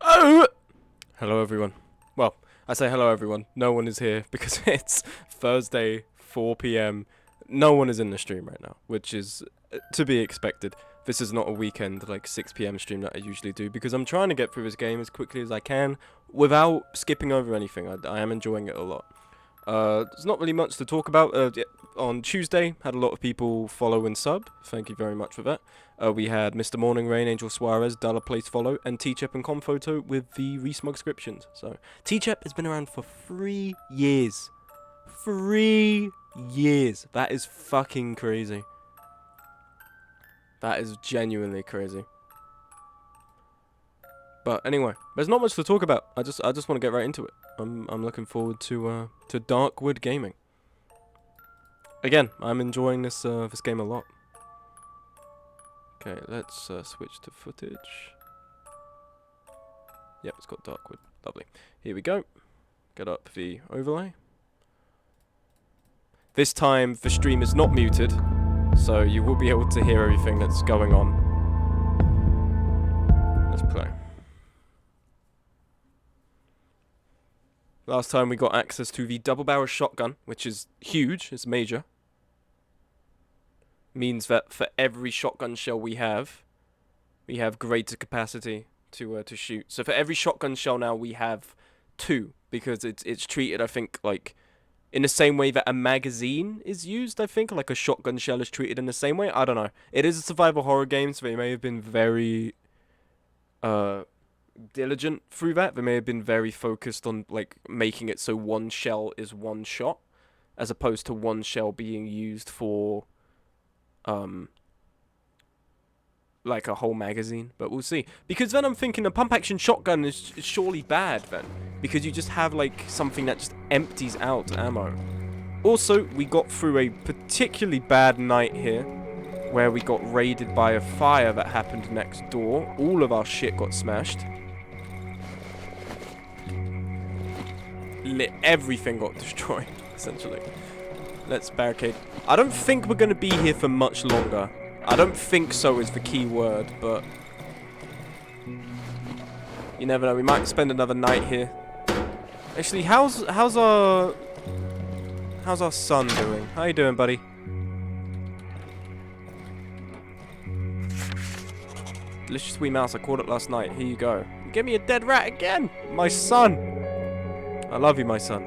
Oh! Hello, everyone. Well, I say hello, everyone. No one is here because it's Thursday, 4 p.m. No one is in the stream right now, which is to be expected. This is not a weekend, like 6 p.m. stream that I usually do because I'm trying to get through this game as quickly as I can without skipping over anything. I am enjoying it a lot. There's not really much to talk about. On Tuesday, had a lot of people follow and sub. Thank you very much for that. We had Mr. Morning Rain, Angel Suarez, Dollar Place follow, and T-Chep and Comphoto with the resmug-scriptions. So, T-Chep has been around for 3 years. 3 years. That is fucking crazy. That is genuinely crazy. But anyway, there's not much to talk about. I just want to get right into it. I'm looking forward to DARKWOOD gaming. Again, I'm enjoying this this game a lot. Okay, let's switch to footage. Yep, it's got DARKWOOD. Lovely. Here we go. Get up the overlay. This time the stream is not muted, so you will be able to hear everything that's going on. Let's play. Last time we got access to the double barrel shotgun, which is huge, it's major. Means that for every shotgun shell we have greater capacity to shoot. So for every shotgun shell now we have 2, because it's treated, I think, like in the same way that a magazine is used. I think like a shotgun shell is treated in the same way. I don't know. It is a survival horror game, so they may have been very diligent through that. They may have been very focused on like making it so one shell is one shot, as opposed to one shell being used for like a whole magazine. But we'll see, because then I'm thinking a pump action shotgun is surely bad then, because you just have like something that just empties out ammo. Also, we got through a particularly bad night here where we got raided by a fire that happened next door. All of our shit got smashed. Everything got destroyed, essentially. Let's barricade. I don't think we're going to be here for much longer. I don't think so is the key word, but you never know. We might spend another night here. Actually, how's our son doing? How you doing, buddy? Delicious wee mouse. I caught it last night. Here you go. You gave me a dead rat again. My son. I love you, my son.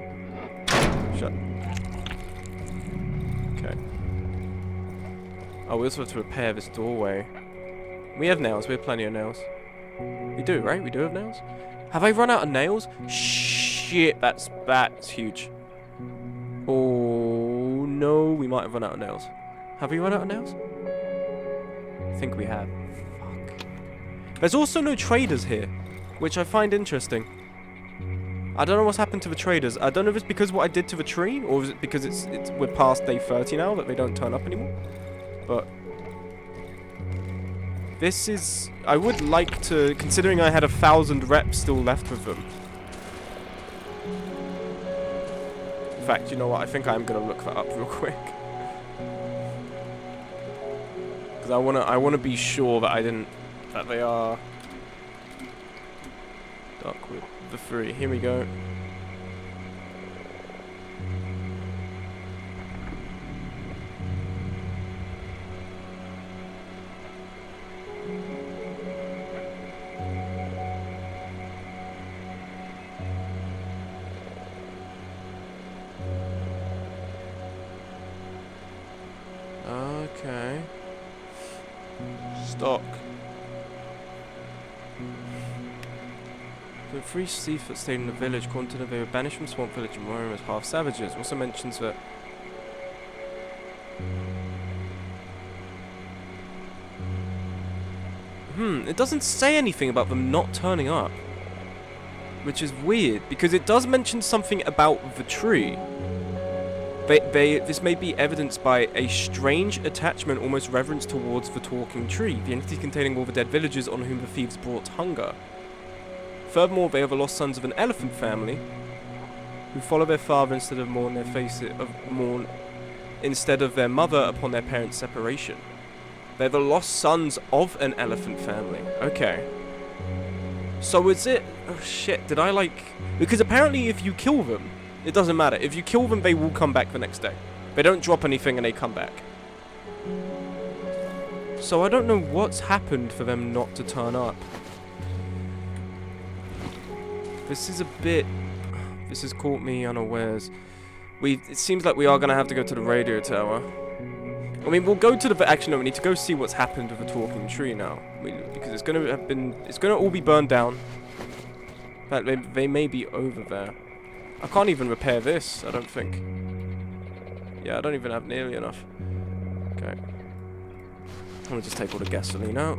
Shut. Okay. Oh, we also have to repair this doorway. We have nails. We have plenty of nails. We do, right? We do have nails? Have I run out of nails? Shit, that's huge. Oh, no. We might have run out of nails. Have we run out of nails? I think we have. Fuck. There's also no traders here, which I find interesting. I don't know what's happened to the traders. I don't know if it's because of what I did to the tree, or is it because we're past day 30 now that they don't turn up anymore. But this is... I would like to, considering I had 1,000 reps still left with them. In fact, you know what? I think I'm gonna look that up real quick. Because I wanna be sure that that they are DARKWOOD. The 3. Here we go. Okay. Stock. The 3 Seafoot stayed in the village. According to them, they were banished from Swamp Village and were as half savages. Also mentions that it doesn't say anything about them not turning up, which is weird, because it does mention something about the tree. This may be evidenced by a strange attachment, almost reverence towards the talking tree, the entity containing all the dead villagers on whom the thieves brought hunger. Furthermore, they are the lost sons of an elephant family who follow their father instead of instead of their mother upon their parents' separation. They're the lost sons of an elephant family. Okay. So is it... Oh shit, did I like... Because apparently if you kill them, it doesn't matter. If you kill them, they will come back the next day. They don't drop anything and they come back. So I don't know what's happened for them not to turn up. This is a bit... This has caught me unawares. It seems like we are going to have to go to the radio tower. I mean, we'll go to the... Actually, no, we need to go see what's happened with the talking tree now. Because it's going to have been... It's going to all be burned down. In fact, they may be over there. I can't even repair this, I don't think. Yeah, I don't even have nearly enough. Okay. I'm going to just take all the gasoline out.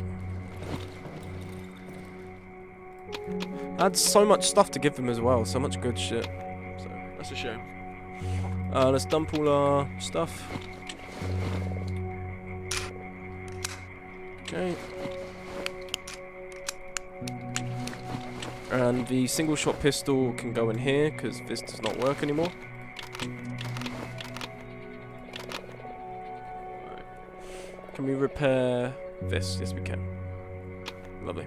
I had so much stuff to give them as well. So much good shit. So, that's a shame. Let's dump all our stuff. Okay. And the single shot pistol can go in here because this does not work anymore. Right. Can we repair this? Yes, we can. Lovely.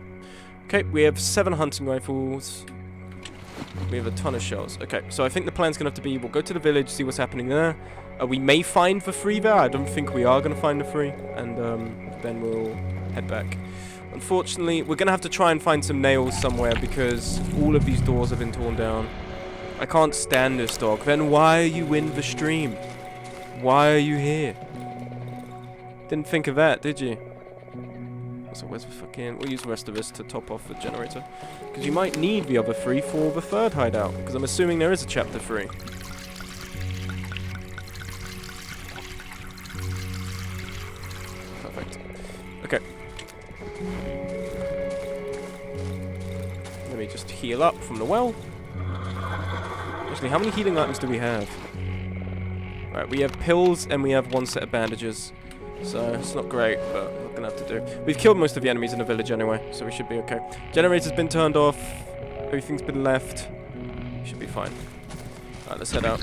Okay, we have 7 hunting rifles. We have a ton of shells. Okay, so I think the plan's going to have to be, we'll go to the village, see what's happening there. We may find the free there. I don't think we are going to find the free. And then we'll head back. Unfortunately, we're going to have to try and find some nails somewhere because all of these doors have been torn down. I can't stand this dog. Then why are you in the stream? Why are you here? Didn't think of that, did you? So where's the fucking... We'll use the rest of this to top off the generator. Because you might need the other 3 for the 3rd hideout. Because I'm assuming there is a chapter 3. Perfect. Okay. Let me just heal up from the well. Actually, how many healing items do we have? Right, we have pills and we have 1 set of bandages. So, it's not great, but we're gonna have to do. We've killed most of the enemies in the village anyway, so we should be okay. Generator's been turned off. Everything's been left. Should be fine. Alright, let's head out.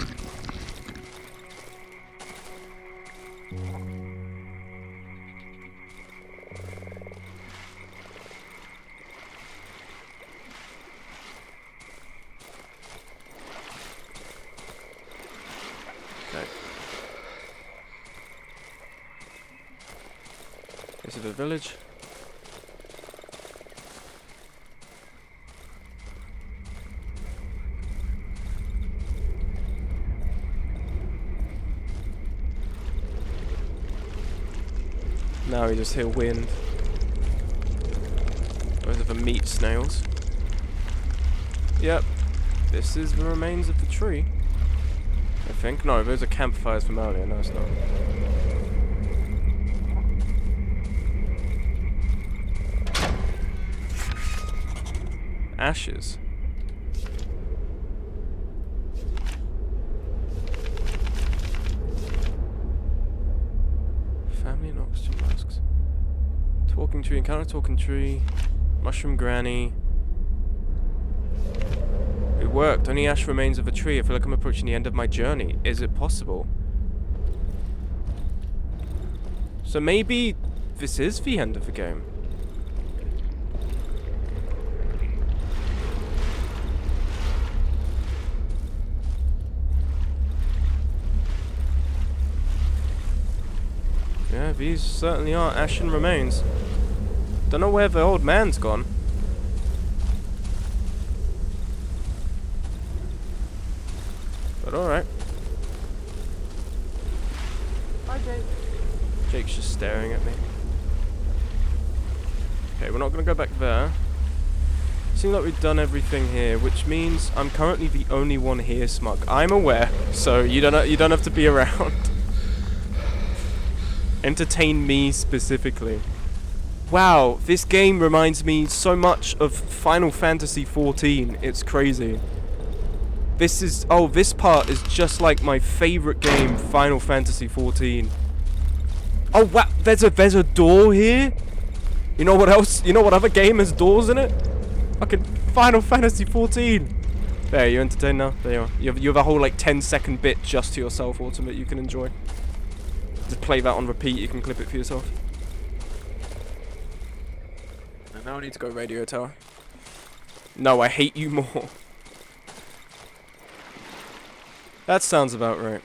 Okay. This is the village. Now we just hear wind. Those are the meat snails. Yep. This is the remains of the tree. I think. No, those are campfires from earlier. No, it's not. Ashes. Family and oxygen masks. Talking tree, encounter talking tree. Mushroom granny. It worked. Only ash remains of a tree. I feel like I'm approaching the end of my journey. Is it possible? So maybe this is the end of the game. Yeah, these certainly are ashen remains. Don't know where the old man's gone. But alright. Hi, Jake. Jake's just staring at me. Okay, we're not going to go back there. Seems like we've done everything here, which means I'm currently the only one here, Smug. I'm aware, so you don't have to be around. Entertain me specifically. Wow, this game reminds me so much of Final Fantasy XIV. It's crazy. This is... Oh, this part is just like my favorite game, Final Fantasy XIV. Oh, wow, there's a door here? You know what else? You know what other game has doors in it? Fucking Final Fantasy XIV. There, you're entertained now? There you are. You have a whole, like, 10-second bit just to yourself, Ultimate, you can enjoy. Just play that on repeat, you can clip it for yourself. And now I need to go radio tower. No, I hate you more. That sounds about right.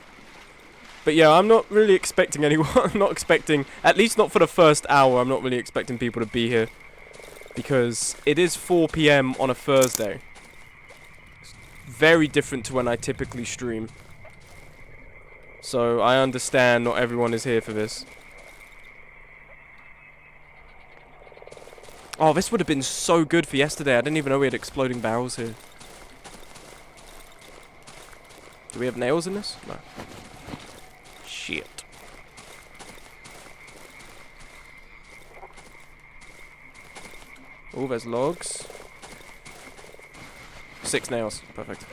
But yeah, I'm not really expecting anyone. I'm not expecting, at least not for the first hour, I'm not really expecting people to be here. Because it is 4 PM on a Thursday. It's very different to when I typically stream. So I understand not everyone is here for this. Oh, this would have been so good for yesterday. I didn't even know we had exploding barrels here. Do we have nails in this? No. Shit. Oh, there's logs. 6 nails. Perfect.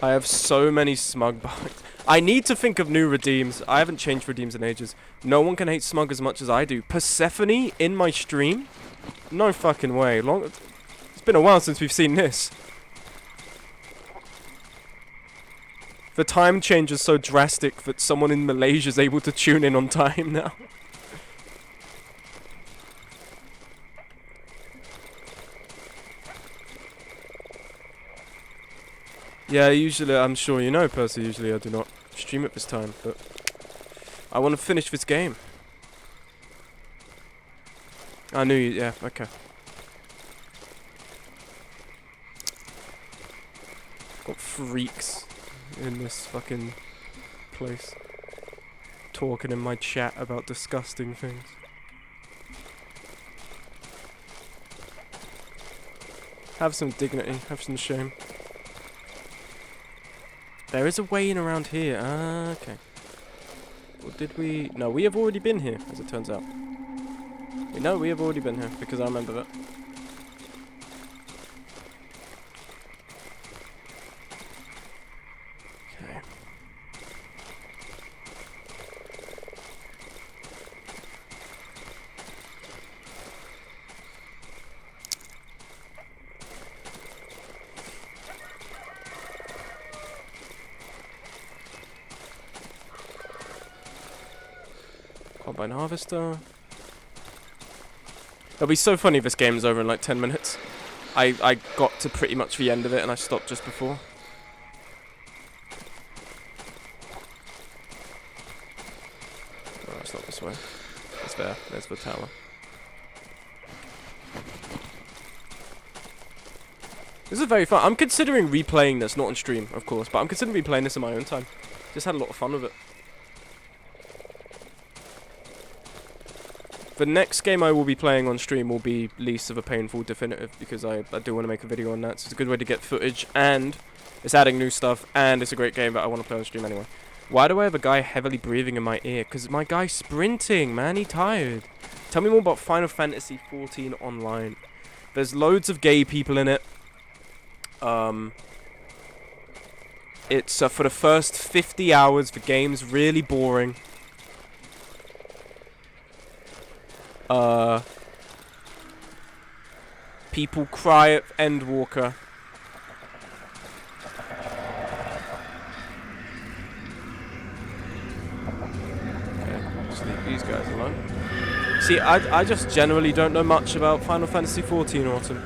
I have so many smug bugs. I need to think of new redeems. I haven't changed redeems in ages. No one can hate smug as much as I do. Persephone in my stream? No fucking way. It's been a while since we've seen this. The time change is so drastic that someone in Malaysia is able to tune in on time now. Yeah, usually, I'm sure you know, Percy, usually I do not stream at this time, but I want to finish this game. I knew you, yeah, okay. Got freaks in this fucking place talking in my chat about disgusting things. Have some dignity, have some shame. There is a way in around here. Ah, okay. Or did we? No, we have already been here, as it turns out. No, we have already been here, because I remember that. Okay. Combine harvester. It'll be so funny if this game is over in like 10 minutes. I got to pretty much the end of it and I stopped just before. Oh, it's not this way. It's there. There's the tower. This is very fun. I'm considering replaying this, not on stream, of course, but I'm considering replaying this in my own time. Just had a lot of fun with it. The next game I will be playing on stream will be Lease of a Painful Definitive, because I do want to make a video on that. So it's a good way to get footage, and it's adding new stuff, and it's a great game that I want to play on stream anyway. Why do I have a guy heavily breathing in my ear? Because my guy's sprinting, man. He's tired. Tell me more about Final Fantasy XIV Online. There's loads of gay people in it. It's for the first 50 hours, the game's really boring. People cry at Endwalker. Okay, just leave these guys alone. See, I just generally don't know much about Final Fantasy XIV Autumn.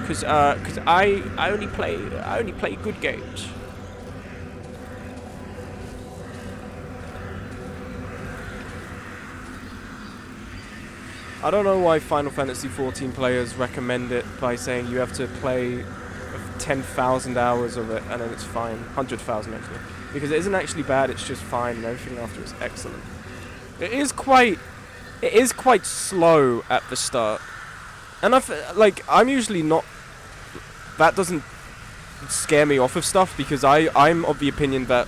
Cause I only play good games. I don't know why Final Fantasy XIV players recommend it by saying you have to play 10,000 hours of it and then it's fine. 100,000 actually. Because it isn't actually bad, it's just fine and everything after is excellent. It is quite slow at the start. And I'm usually not, that doesn't scare me off of stuff because I'm of the opinion that,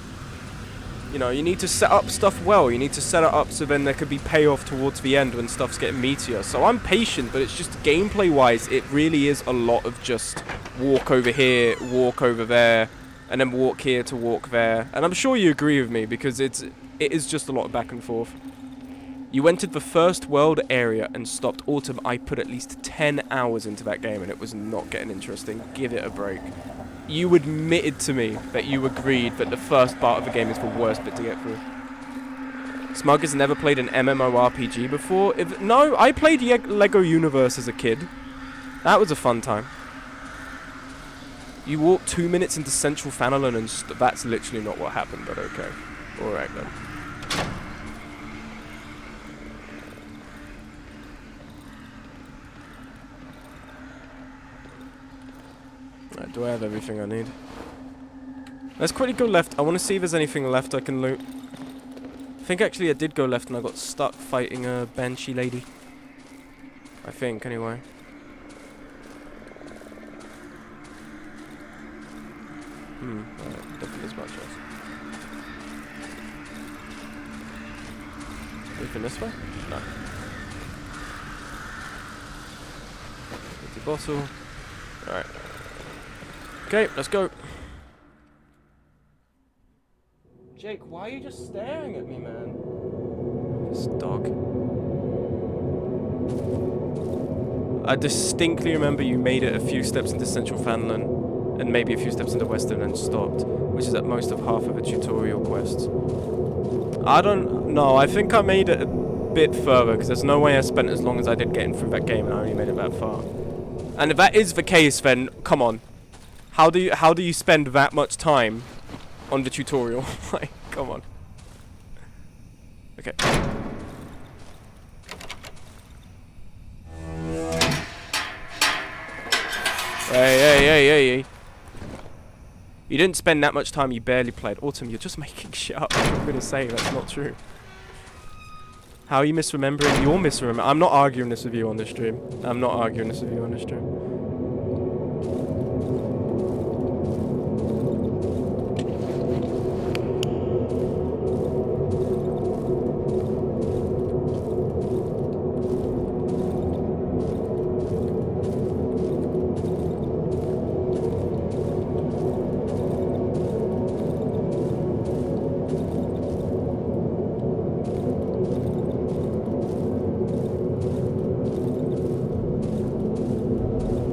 you know, you need to set up stuff well. You need to set it up so then there could be payoff towards the end when stuff's getting meatier. So I'm patient, but it's just gameplay-wise, it really is a lot of just walk over here, walk over there, and then walk here to walk there. And I'm sure you agree with me because it is just a lot of back and forth. You entered the first world area and stopped Autumn. I put at least 10 hours into that game and it was not getting interesting. Give it a break. You admitted to me that you agreed that the first part of the game is the worst bit to get through. Smug has never played an MMORPG before. No, I played Lego Universe as a kid. That was a fun time. You walk 2 minutes into Central Fanalan and that's literally not what happened, but okay. Alright then. Right, do I have everything I need? Let's quickly go left. I want to see if there's anything left I can loot. I think actually I did go left and I got stuck fighting a banshee lady. I think, anyway. Alright, definitely is much else. Anything this way? No. Empty bottle. Alright. Okay, let's go. Jake, why are you just staring at me, man? This dog. I distinctly remember you made it a few steps into Central Fanalan and maybe a few steps into Western and stopped, which is at most of half of the tutorial quests. I don't know, I think I made it a bit further because there's no way I spent as long as I did getting through that game and I only made it that far. And if that is the case, then come on. How do you spend that much time on the tutorial? Like, come on. Okay. Hey. You didn't spend that much time, you barely played. Autumn, you're just making shit up. I'm gonna say that's not true. How are you misremembering? You're misremembering. I'm not arguing this with you on the stream. I'm not arguing this with you on the stream.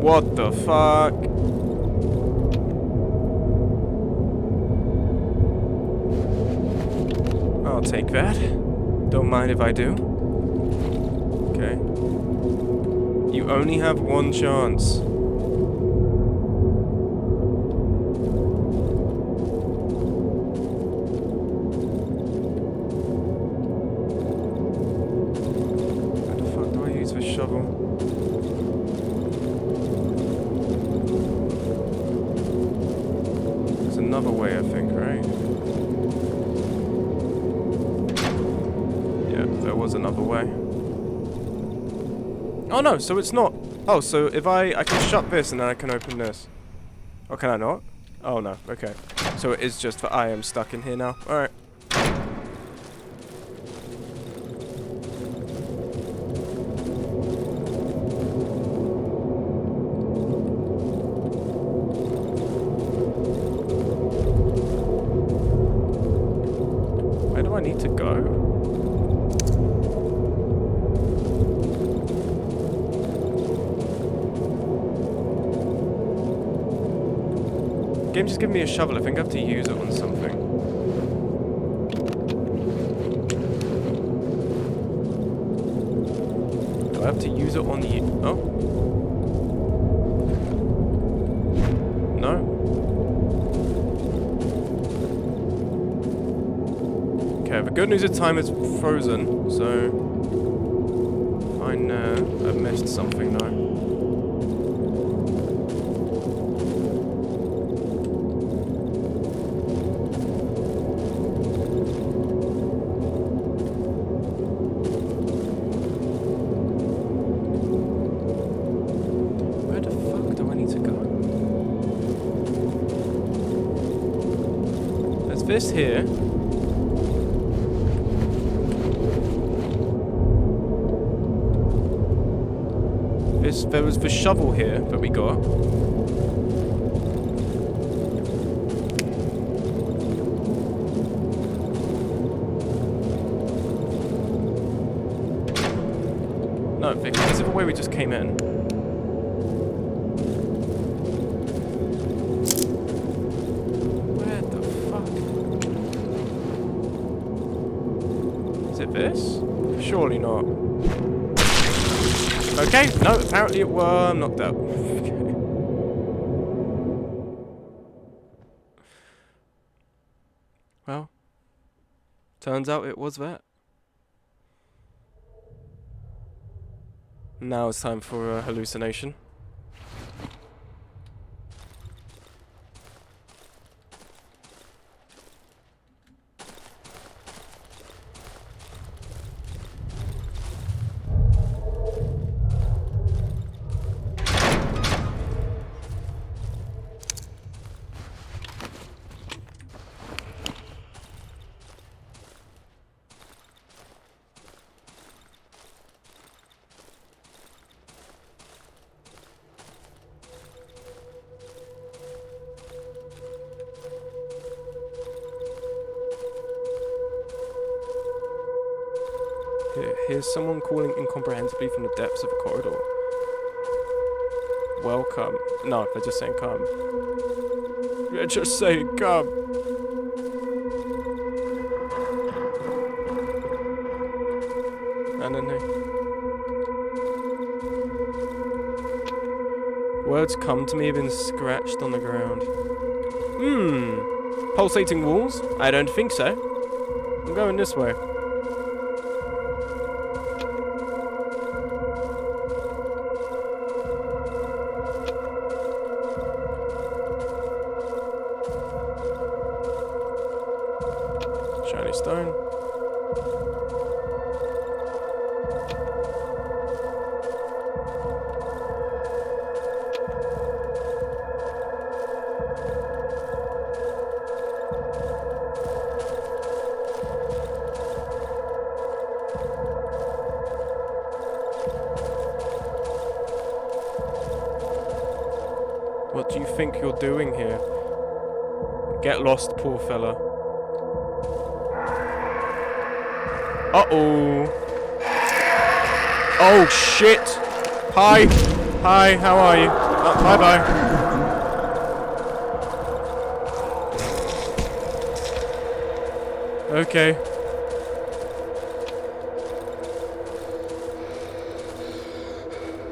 What the fuck? I'll take that. Don't mind if I do. Okay. You only have one chance. How the fuck do I use this shovel? Another way, I think, right? Yeah, there was another way. Oh no, so it's not. Oh, so if I can shut this and then I can open this. Or can I not? Oh no, okay. So it is just that I am stuck in here now. Alright. I need to go? Game just gave me a shovel. I think I have to use it on something. Do I have to use it on the... Oh? No? Okay, the good news is time is frozen, so I've missed something now. Where the fuck do I need to go? There's this here. There was the shovel here that we got. No, Vic, this is the way we just came in. This? Surely not. Okay, no, apparently it was. I'm knocked out. Okay. Well, turns out it was that. Now it's time for a hallucination. Here's someone calling incomprehensibly from the depths of a corridor. Welcome. No, they're just saying come. They're just saying come. And then words come to me have been scratched on the ground. Pulsating walls? I don't think so. I'm going this way. Shiny stone. What do you think you're doing here? Get lost, poor fella. Uh-oh. Oh, shit. Hi. Hi, how are you? Bye-bye. Okay.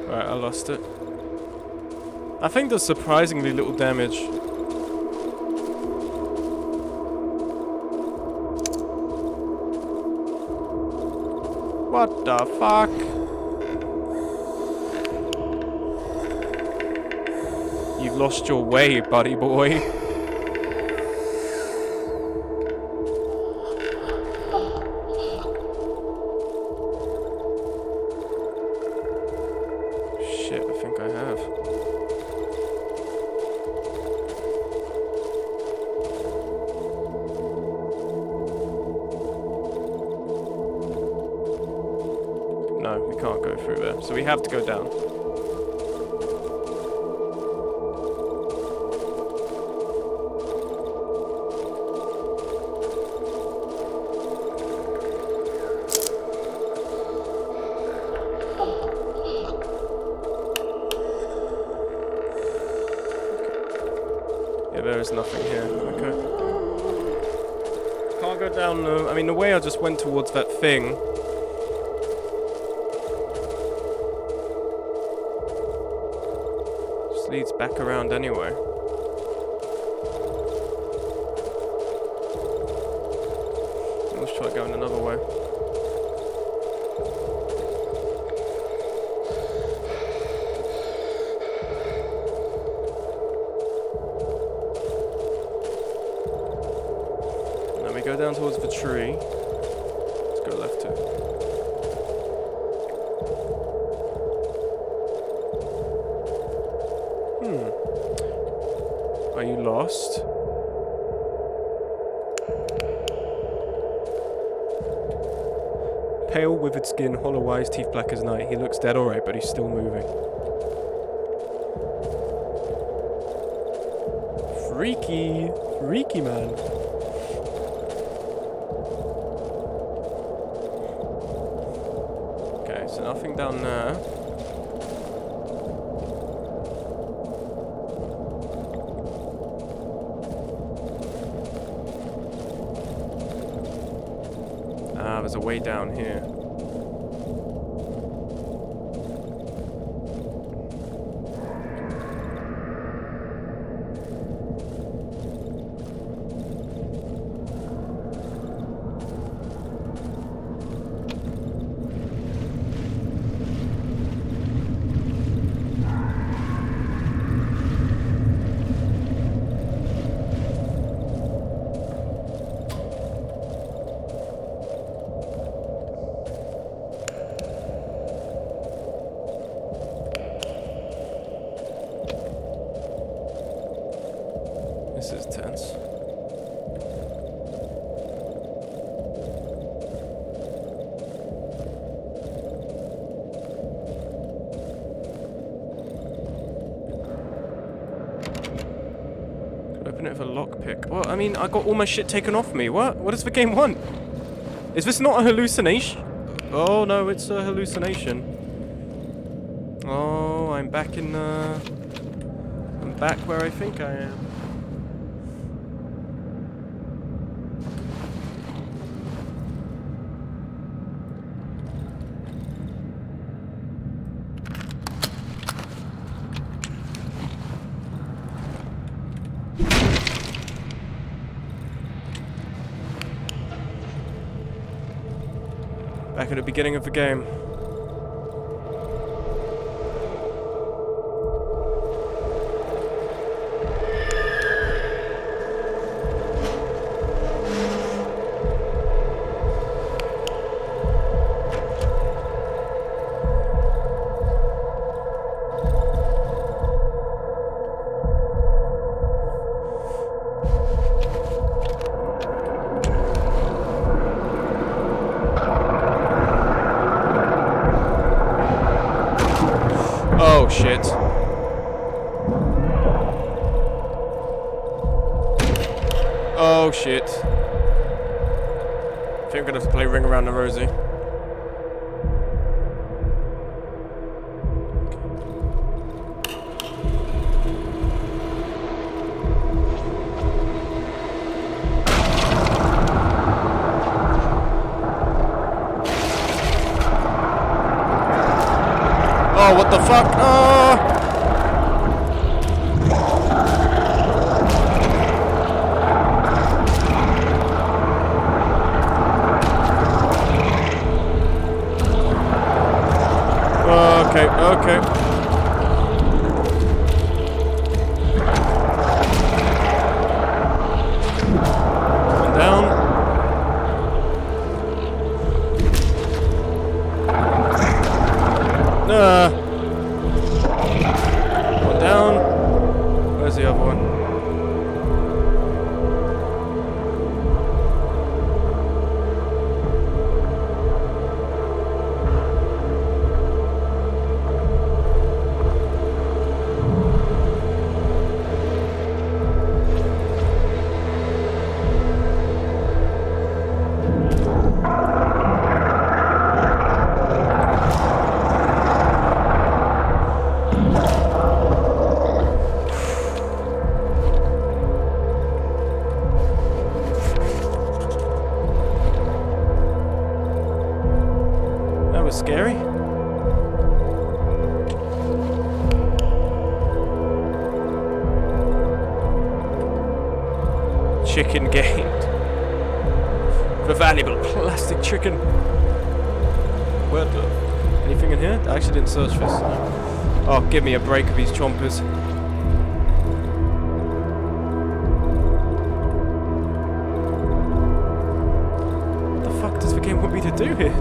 Alright, I lost it. I think there's surprisingly little damage. What the fuck? You've lost your way, buddy boy. Shit, I think I have. No, we can't go through there, so we have to go down. Yeah, there is nothing here. Okay. Can't go down the... I mean, the way I just went towards that thing... leads back around anyway. Let's try going another way. And then we go down towards the tree. Let's go left too. Are you lost? Pale, withered skin, hollow eyes, teeth black as night. He looks dead alright, but he's still moving. Freaky! Freaky, man. Okay, so nothing down there. there's a way down here. This is tense. Open it with a lockpick. Well, I mean, I got all my shit taken off me. What? What does the game want? Is this not a hallucination? Oh no, it's a hallucination. Oh, I'm back in I'm back where I think I am. Back at the beginning of the game. Oh shit. Oh shit. I think I'm gonna have to play Ring Around the Rosie. Oh, what the fuck? Oh! Okay, okay. One down. One down. Where's the other one? That was scary. Chicken gained. The valuable plastic chicken. Where the... Anything in here? I actually didn't search this. Oh, give me a break of these chompers. What the fuck does the game want me to do here?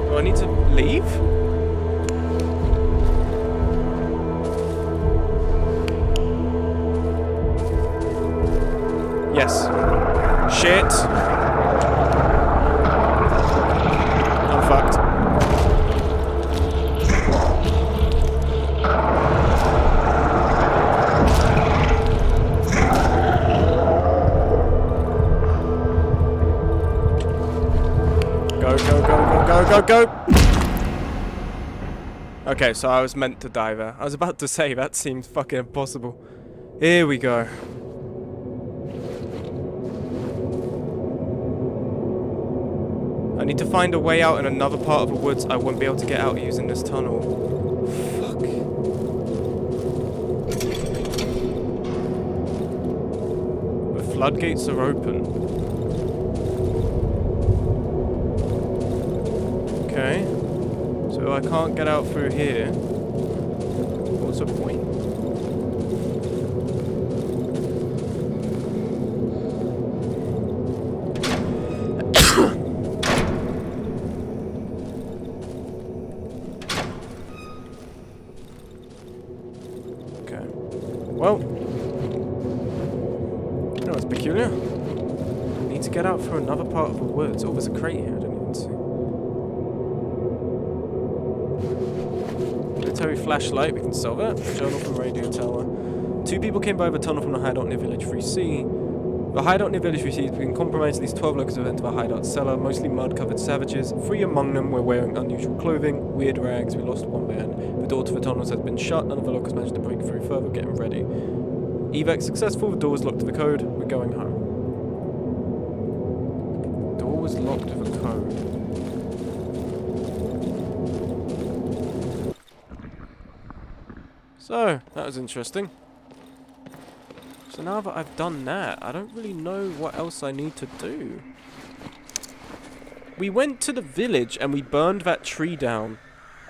Do I need to leave? Yes. Shit. I'm fucked. Go, go, go, go, go, go, go! Okay, so I was meant to die there. I was about to say, that seems fucking impossible. Here we go. I need to find a way out in another part of the woods. I won't be able to get out using this tunnel. Fuck. The floodgates are open. Okay. So I can't get out through here. What's the point? Okay. Well. You know, it's peculiar. I need to get out through another part of the woods. Oh, there's a crate here. I didn't even see. Military flashlight, we can sell that. Journal from radio tower. 2 people came by the tunnel from the hideout near village 3C. The hideout near village 3C has been compromised. At least 12 locals have entered the hideout cellar, mostly mud-covered savages. 3 among them were wearing unusual clothing, weird rags. We lost 1 man. The door to the tunnels has been shut. None of the locals managed to break through further, getting ready. Evac successful. The door was locked to the code. We're going home. The door was locked with a code. So, that was interesting. So now that I've done that, I don't really know what else I need to do. We went to the village and we burned that tree down.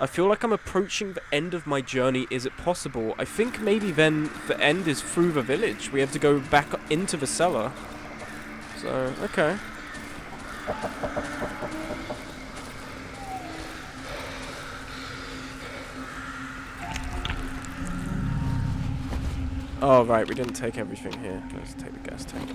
I feel like I'm approaching the end of my journey. Is it possible? I think maybe then the end is through the village. We have to go back into the cellar. So, okay. Oh, right, we didn't take everything here. Let's take the gas tank.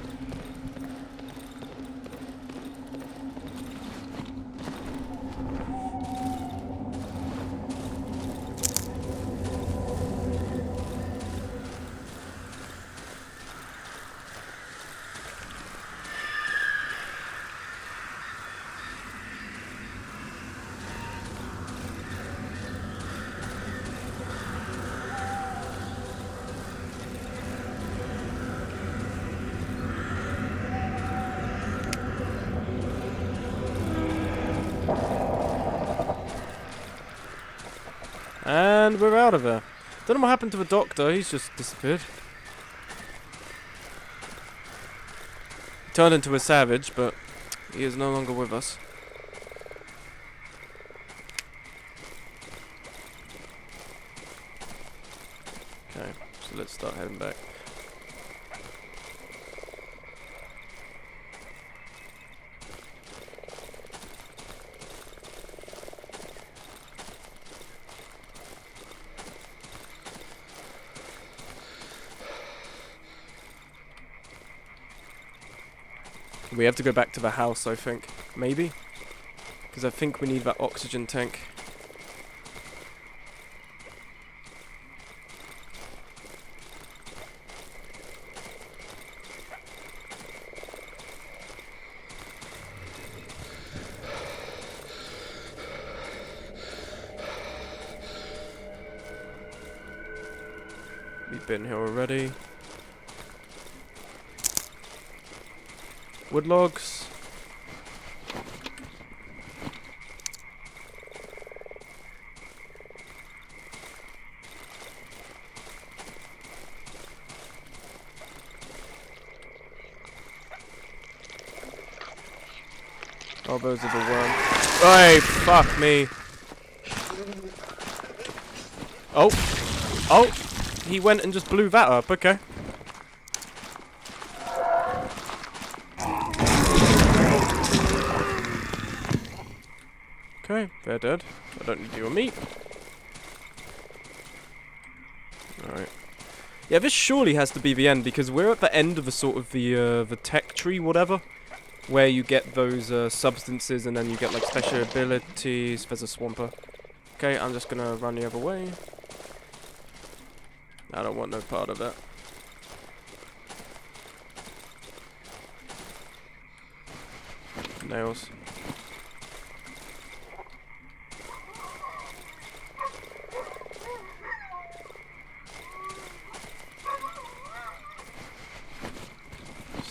And we're out of there. Don't know what happened to the doctor. He's just disappeared. Turned into a savage, but he is no longer with us. Okay, so let's start heading back. We have to go back to the house, I think. Maybe? Because I think we need that oxygen tank. We've been here already. Wood logs. Oh, those are the worms. Hey, fuck me. Oh. Oh. He went and just blew that up. Okay. Okay, they're dead. I don't need your meat. Alright. Yeah, this surely has to be the end, because we're at the end of the sort of the tech tree, whatever. Where you get those substances and then you get like special abilities. There's a swamper. Okay, I'm just gonna run the other way. I don't want no part of that. Nails.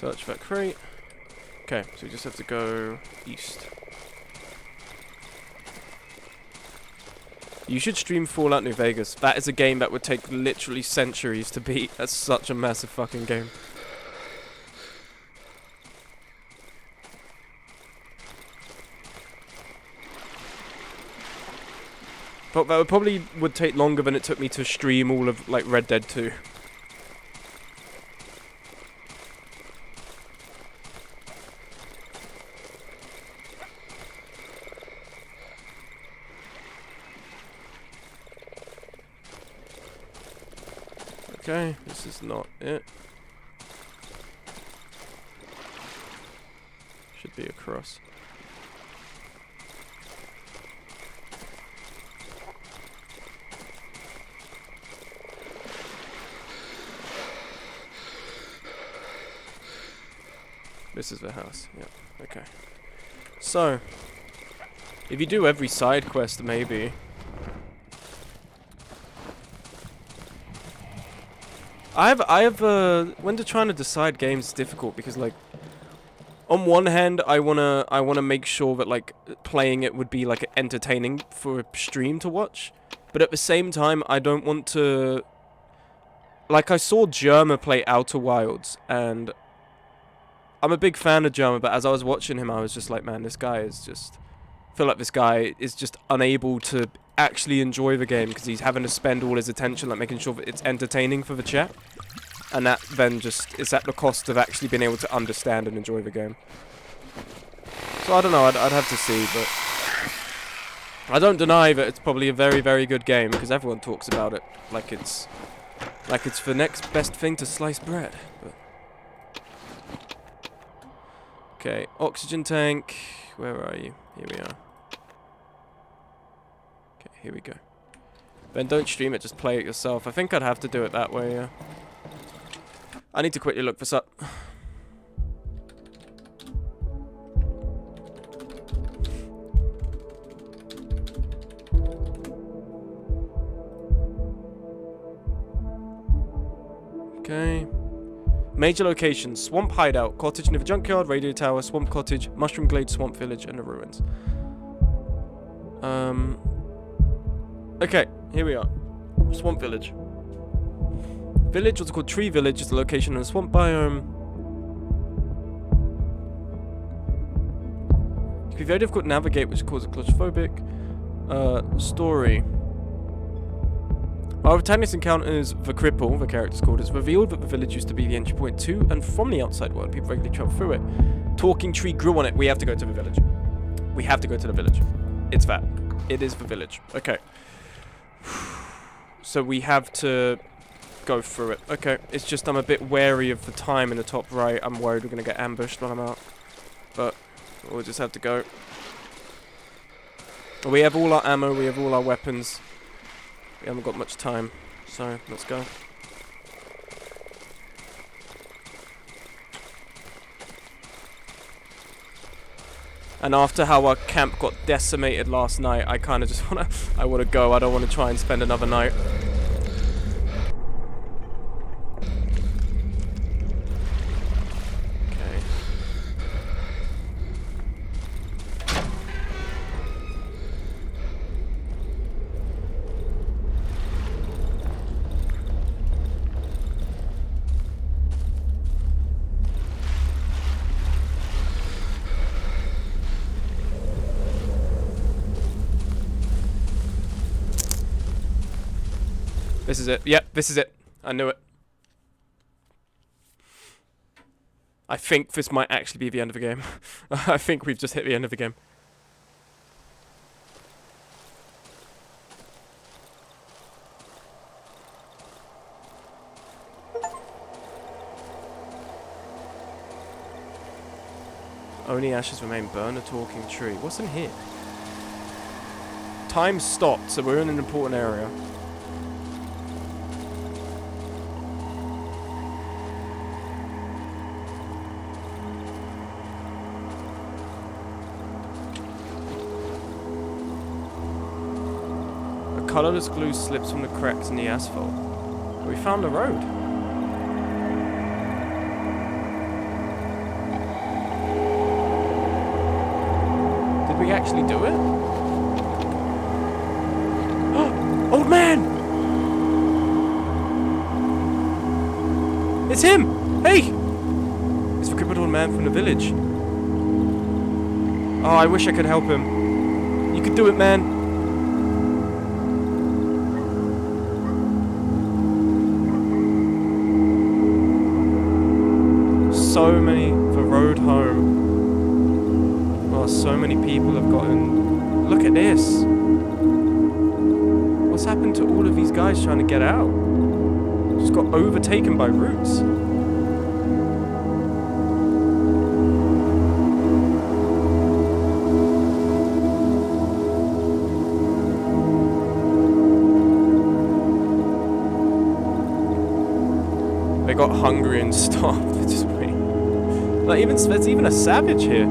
Search that crate. Okay, so we just have to go east. You should stream Fallout New Vegas. That is a game that would take literally centuries to beat. That's such a massive fucking game. But that would take longer than it took me to stream all of, like, Red Dead 2. Okay, this is not it. Should be across. This is the house, yeah, okay. So, if you do every side quest, maybe. When to trying to decide games is difficult because, like, on one hand, I wanna make sure that, like, playing it would be, like, entertaining for a stream to watch. But at the same time, I don't want to... Like, I saw Germa play Outer Wilds, and I'm a big fan of Germa, but as I was watching him, I was just like, man, this guy is just... I feel like this guy is just unable to actually enjoy the game because he's having to spend all his attention, like, making sure that it's entertaining for the chat. And that then just is at the cost of actually being able to understand and enjoy the game. So I don't know, I'd have to see, but I don't deny that it's probably a very, very good game because everyone talks about it like it's the next best thing to sliced bread. But okay, oxygen tank. Where are you? Here we are. Okay, here we go. Then don't stream it, just play it yourself. I think I'd have to do it that way, yeah. I need to quickly look this up. Okay. Major locations: Swamp Hideout, Cottage near the Junkyard, Radio Tower, Swamp Cottage, Mushroom Glade, Swamp Village, and the Ruins. Okay, here we are. Swamp Village. Village, what's called Tree Village, is the location in a swamp biome. It can be very difficult to navigate, which causes claustrophobic. Story. Our protagonist encounters the Cripple, the character's called. It's revealed that the village used to be the entry point to and from the outside world. People regularly travel through it. Talking tree grew on it. We have to go to the village. We have to go to the village. It's that. It is the village. Okay. So we have to go through it. Okay. It's just I'm a bit wary of the time in the top right. I'm worried we're going to get ambushed while I'm out. But we'll just have to go. We have all our ammo. We have all our weapons. We haven't got much time, so let's go. And after how our camp got decimated last night, I kind of just I want to go. I don't want to try and spend another night. This is it. Yep, this is it. I knew it. I think this might actually be the end of the game. I think we've just hit the end of the game. Only ashes remain. Burn a talking tree. What's in here? Time stopped, so we're in an important area. Colorless glue slips from the cracks in the asphalt. We found the road. actually do it? Old man! It's him! Hey! It's the crippled old man from the village. Oh, I wish I could help him. You could do it, man. So many, the road home. Oh, so many people have gotten... Look at this. What's happened to all of these guys trying to get out? Just got overtaken by roots. They got hungry and stopped. They're just waiting. Like there's even a savage here.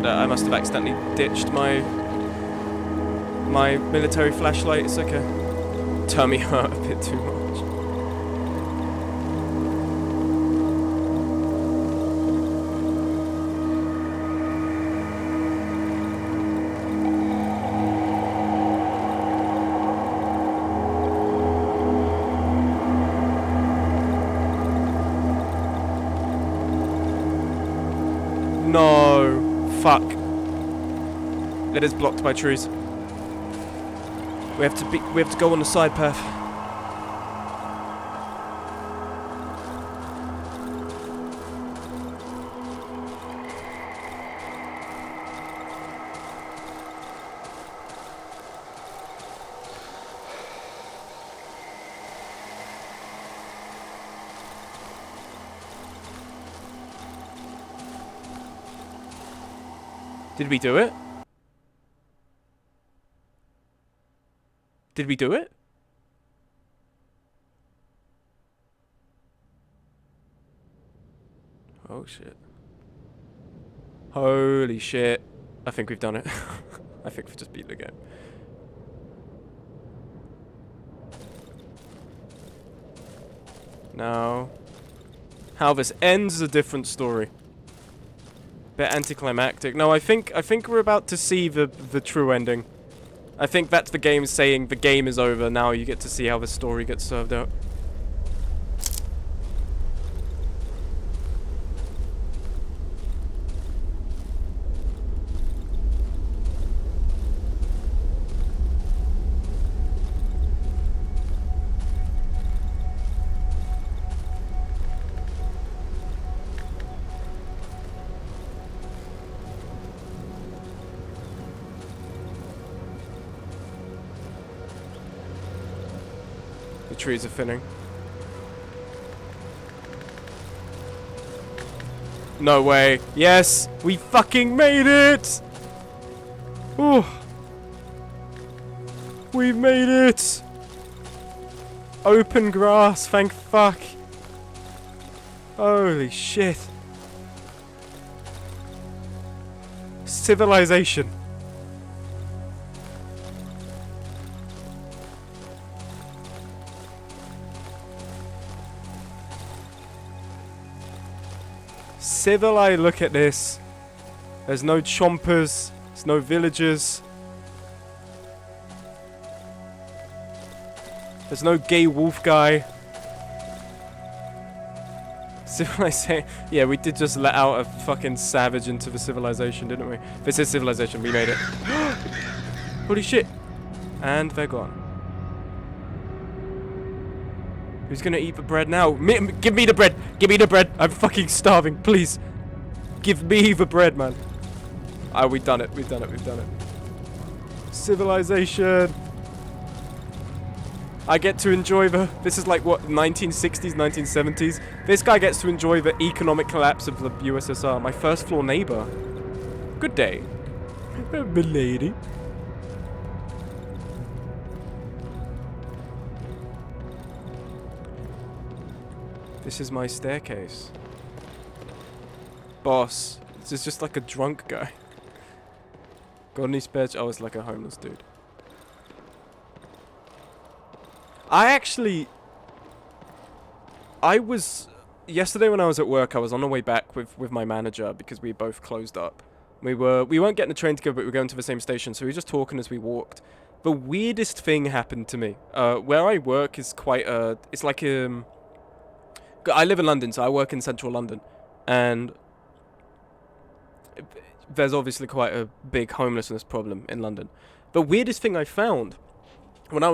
I must have accidentally ditched my military flashlight. It's like a tummy hurt a bit too much. No. Fuck. It is blocked by trees. We have to go on the side path. Did we do it? Did we do it? Oh shit. Holy shit. I think we've done it. I think we've just beat the game. Now, how this ends is a different story. Bit anticlimactic. No, I think we're about to see the true ending. I think that's the game saying the game is over. Now you get to see how the story gets served out. The trees are thinning. No way. Yes! We fucking made it! Ooh. We made it! Open grass, thank fuck. Holy shit. Civilization. Look at this. There's no chompers. There's no villagers. There's no gay wolf guy. Civilization. Yeah, we did just let out a fucking savage into the civilization, didn't we? This is civilization. We made it. Holy shit. And they're gone. Who's gonna eat the bread now? Give me the bread! Give me the bread! I'm fucking starving, please! Give me the bread, man. Oh, we've done it, we've done it, we've done it. Civilization! I get to enjoy the... This is like, what, 1960s, 1970s? This guy gets to enjoy the economic collapse of the USSR. My first floor neighbor. Good day. Milady. This is my staircase. Boss. This is just like a drunk guy. Got any spare? Oh, it's like a homeless dude. I I was yesterday when I was at work. I was on the way back with my manager because we both closed up. We weren't getting the train together, but we were going to the same station, so we were just talking as we walked. The weirdest thing happened to me. Where I work is quite it's like I live in London, so I work in central London, and there's obviously quite a big homelessness problem in London. The weirdest thing I found when I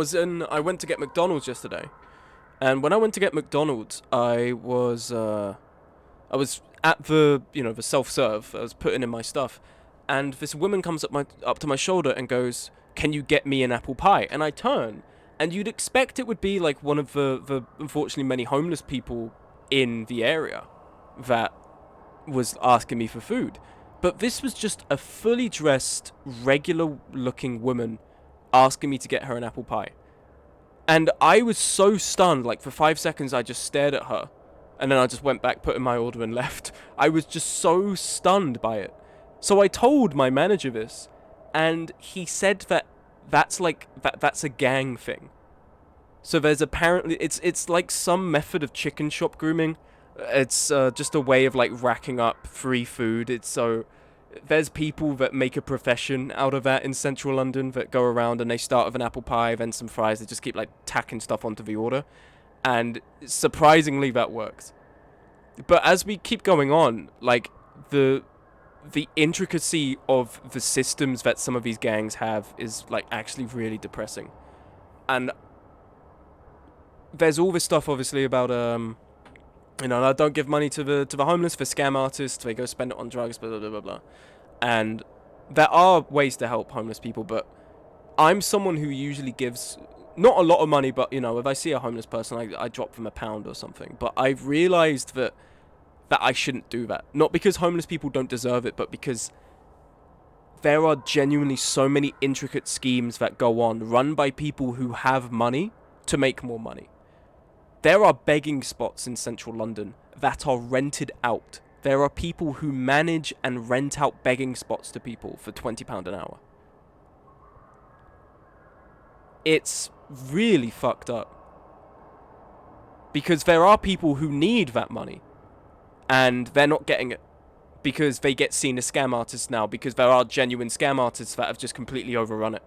went to get McDonald's yesterday, and when I went to get McDonald's, I was at the the self-serve. I was putting in my stuff, and this woman comes up to my shoulder and goes, "Can you get me an apple pie?" And I turn, and you'd expect it would be like one of the unfortunately many homeless people in the area that was asking me for food. But this was just a fully dressed, regular looking woman asking me to get her an apple pie. And I was so stunned, like for 5 seconds I just stared at her. And then I just went back, put in my order and left. I was just so stunned by it. So I told my manager this, and he said that that's a gang thing. So there's apparently, it's like some method of chicken shop grooming. It's just a way of like racking up free food. There's people that make a profession out of that in central London that go around and they start with an apple pie, then some fries. They just keep like tacking stuff onto the order, and surprisingly that works. But as we keep going on, like the intricacy of the systems that some of these gangs have is like actually really depressing. And there's all this stuff obviously about don't give money to the homeless, for scam artists, they go spend it on drugs, blah, blah, blah, blah, blah. And there are ways to help homeless people, but I'm someone who usually gives, not a lot of money, but, if I see a homeless person, I drop them £1 or something. But I've realised that I shouldn't do that. Not because homeless people don't deserve it, but because there are genuinely so many intricate schemes that go on, run by people who have money to make more money. There are begging spots in central London that are rented out. There are people who manage and rent out begging spots to people for £20 an hour. It's really fucked up. Because there are people who need that money, and they're not getting it because they get seen as scam artists now, because there are genuine scam artists that have just completely overrun it.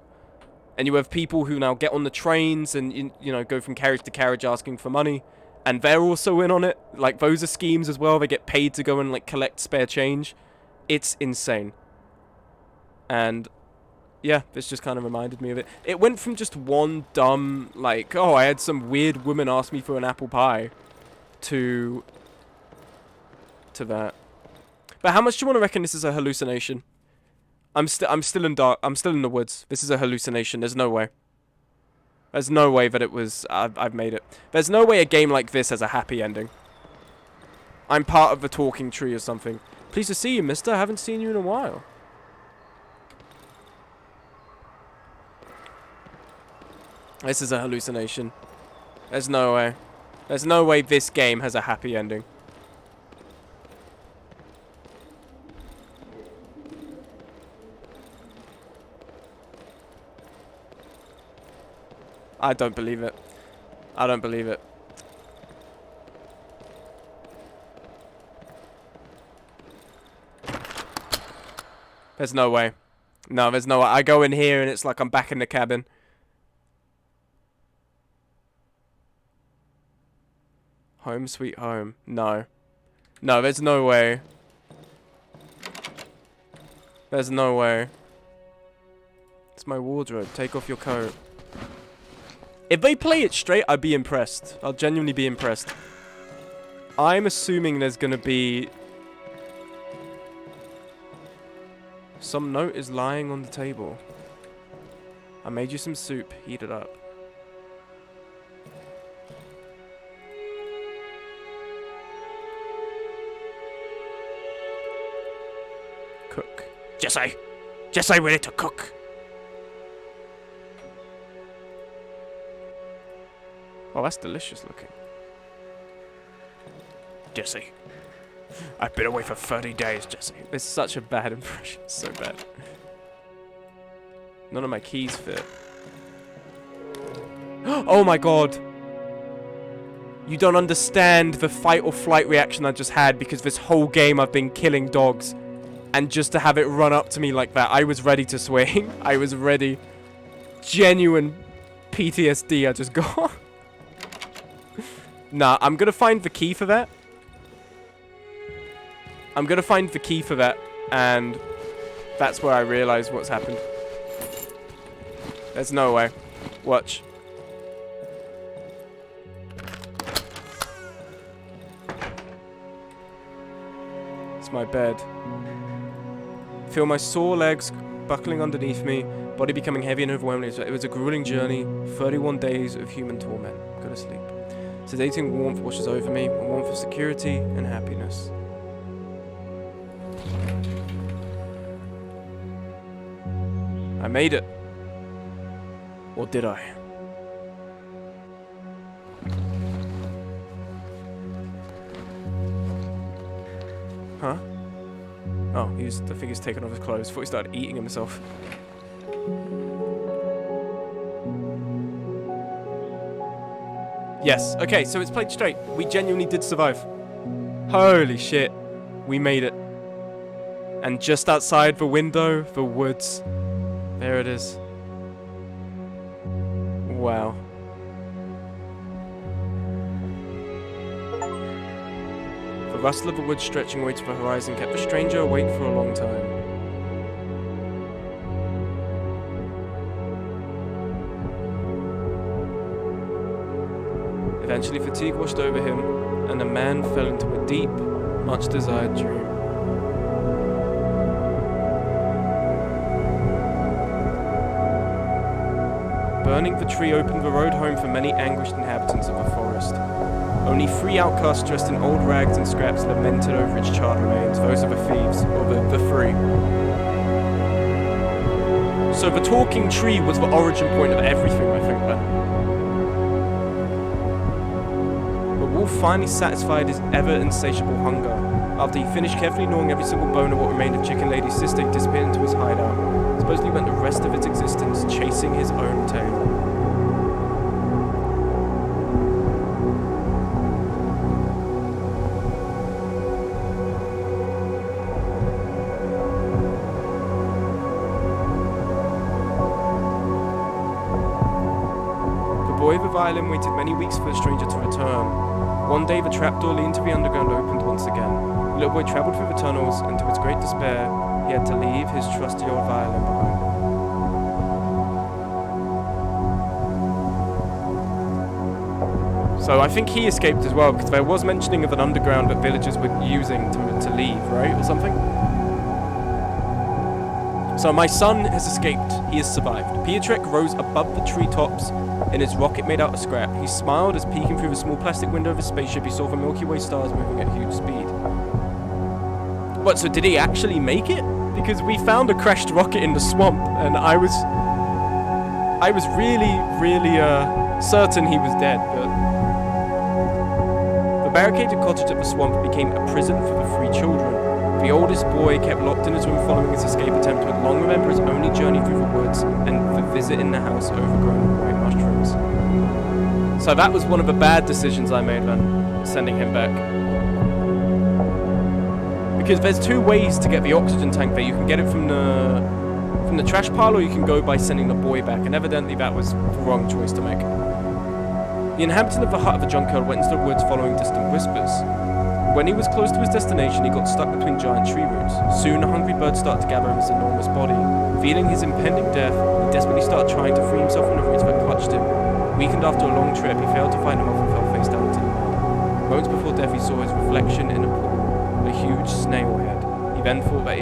And you have people who now get on the trains and, go from carriage to carriage asking for money. And they're also in on it. Like, those are schemes as well. They get paid to go and, like, collect spare change. It's insane. And, yeah, this just kind of reminded me of it. It went from just one dumb, like, oh, I had some weird woman ask me for an apple pie, to that. But how much do you want to reckon this is a hallucination? I'm still in the woods. This is a hallucination. There's no way. There's no way that it was... I've made it. There's no way a game like this has a happy ending. I'm part of the talking tree or something. Pleased to see you, mister. I haven't seen you in a while. This is a hallucination. There's no way. There's no way this game has a happy ending. I don't believe it. I don't believe it. There's no way. No, there's no way. I go in here and it's like I'm back in the cabin. Home sweet home. No. No, there's no way. There's no way. It's my wardrobe. Take off your coat. If they play it straight, I'd be impressed. I'll genuinely be impressed. I'm assuming there's gonna be... Some note is lying on the table. I made you some soup. Heat it up. Cook. Jesse! Jesse, we need to cook! Oh, that's delicious looking. Jesse. I've been away for 30 days, Jesse. It's such a bad impression. So bad. None of my keys fit. Oh my god. You don't understand the fight or flight reaction I just had because this whole game I've been killing dogs. And just to have it run up to me like that, I was ready to swing. I was ready. Genuine PTSD I just got. Nah, I'm gonna find the key for that. I'm gonna find the key for that, and that's where I realize what's happened. There's no way. Watch. It's my bed. Feel my sore legs buckling underneath me, body becoming heavy and overwhelming. It was a grueling journey, 31 days of human torment. Go to sleep. Sedating warmth washes over me, a warmth of security and happiness. I made it. Or did I? Huh? Oh, I think he's taken off his clothes. Thought he started eating himself. Yes. Okay, so it's played straight. We genuinely did survive. Holy shit. We made it. And just outside the window, the woods. There it is. Wow. The rustle of the woods stretching away to the horizon kept the stranger awake for a long time. Eventually fatigue washed over him, and the man fell into a deep, much-desired dream. Burning the tree opened the road home for many anguished inhabitants of the forest. Only 3 outcasts dressed in old rags and scraps lamented over its charred remains, those of the thieves, or the 3. So the talking tree was the origin point of everything, I think, then. The wolf finally satisfied his ever-insatiable hunger. After he finished carefully gnawing every single bone of what remained of Chicken Lady's sister, he disappeared into his hideout. Supposedly went the rest of its existence chasing his own tail. The boy with the violin waited many weeks for the stranger to return. One day, the trapdoor leading to the underground opened once again. The little boy travelled through the tunnels, and to his great despair, he had to leave his trusty old violin behind. So I think he escaped as well, because there was mentioning of an underground that villagers were using to leave, right, or something? So my son has escaped. He has survived. Pietrek rose above the treetops in his rocket made out of scrap. He smiled as, peeking through the small plastic window of his spaceship, he saw the Milky Way stars moving at huge speed. What, so did he actually make it? Because we found a crashed rocket in the swamp, and I was really certain he was dead, but the barricaded cottage at the swamp became a prison for the 3 children. The oldest boy, kept locked in his room following his escape attempt, would long remember his only journey through the woods and the visit in the house overgrown with white mushrooms. So that was one of the bad decisions I made then, sending him back. Because there's 2 ways to get the oxygen tank there. You can get it from the trash pile, or you can go by sending the boy back, and evidently that was the wrong choice to make. The inhabitant of the hut of the junkyard went into the woods following distant whispers. When he was close to his destination, he got stuck between giant tree roots. Soon, a hungry bird started to gather in his enormous body. Feeling his impending death, he desperately started trying to free himself from the roots that clutched him. Weakened after a long trip, he failed to fight them off and fell face down into the mud. Moments before death, he saw his reflection in a pool, a huge snail head. He then thought that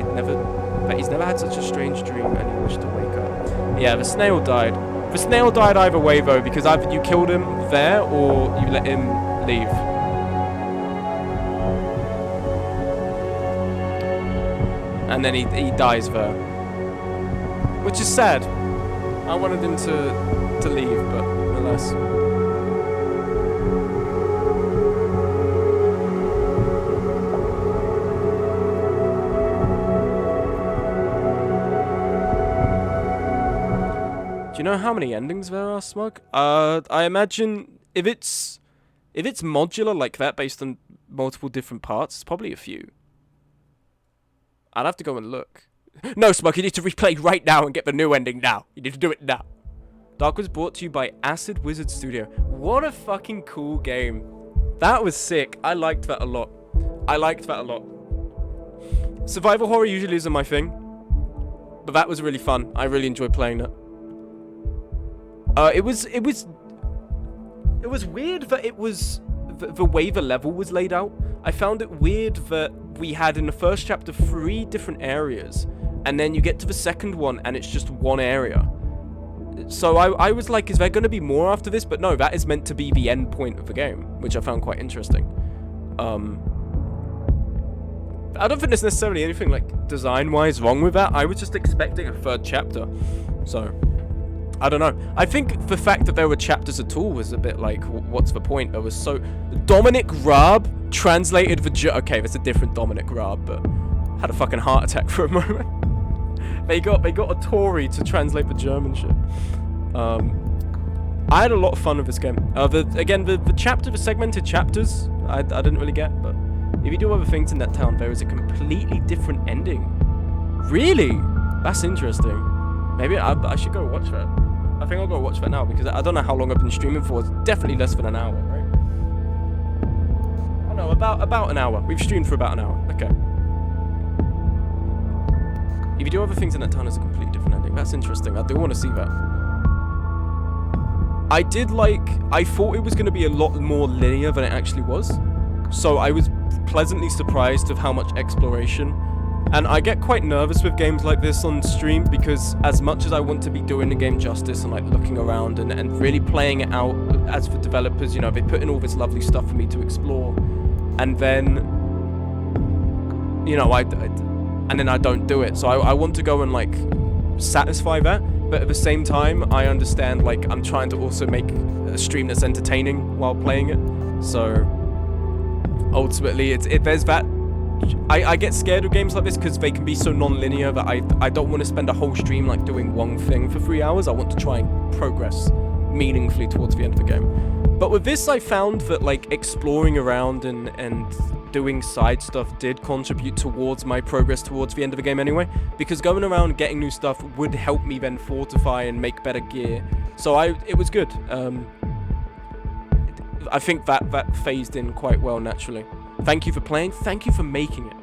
he's never had such a strange dream, and he wished to wake up. Yeah, the snail died. The snail died either way, though, because either you killed him there, or you let him leave. And then he dies there. Which is sad. I wanted him to leave, but alas. Do you know how many endings there are, Smug? I imagine if If it's modular like that, based on multiple different parts, it's probably a few. I'd have to go and look. No, Smug, you need to replay right now and get the new ending now. You need to do it now. DARKWOOD brought to you by Acid Wizard Studio. What a fucking cool game. That was sick. I liked that a lot. Survival horror usually isn't my thing, but that was really fun. I really enjoyed playing that. It was weird that it was the way the level was laid out. I found it weird that we had in the first chapter 3 different areas, and then you get to the second one and it's just one area. So I was like, is there going to be more after this? But no, that is meant to be the end point of the game, which I found quite interesting. I don't think there's necessarily anything like design-wise wrong with that. I was just expecting a third chapter. So, I don't know. I think the fact that there were chapters at all was a bit like, what's the point? There was so... Dominic Raab translated the... Okay, that's a different Dominic Raab, but had a fucking heart attack for a moment. They got a Tory to translate the German shit. I had a lot of fun with this game. The segmented chapters, I didn't really get, but if you do other things in that town, there is a completely different ending. Really? That's interesting. Maybe I should go watch that. I think I'll go watch that now, because I don't know how long I've been streaming for. It's definitely less than an hour, right? Oh no, about an hour. We've streamed for about an hour. Okay. If you do other things in that town, it's a completely different ending. That's interesting. I do want to see that. I thought it was going to be a lot more linear than it actually was. So I was pleasantly surprised of how much exploration. And I get quite nervous with games like this on stream, because as much as I want to be doing the game justice and like looking around and really playing it out, as for developers, you know, they put in all this lovely stuff for me to explore. And then, you know, and then I don't do it. So I want to go and like satisfy that, but at the same time I understand like I'm trying to also make a stream that's entertaining while playing it. So ultimately there's that. I get scared of games like this because they can be so non-linear that I don't want to spend a whole stream like doing one thing for 3 hours. I want to try and progress meaningfully towards the end of the game. But with this, I found that like exploring around and doing side stuff did contribute towards my progress towards the end of the game anyway, because going around getting new stuff would help me then fortify and make better gear. So it was good. I think that phased in quite well naturally. Thank you for playing. Thank you for making it,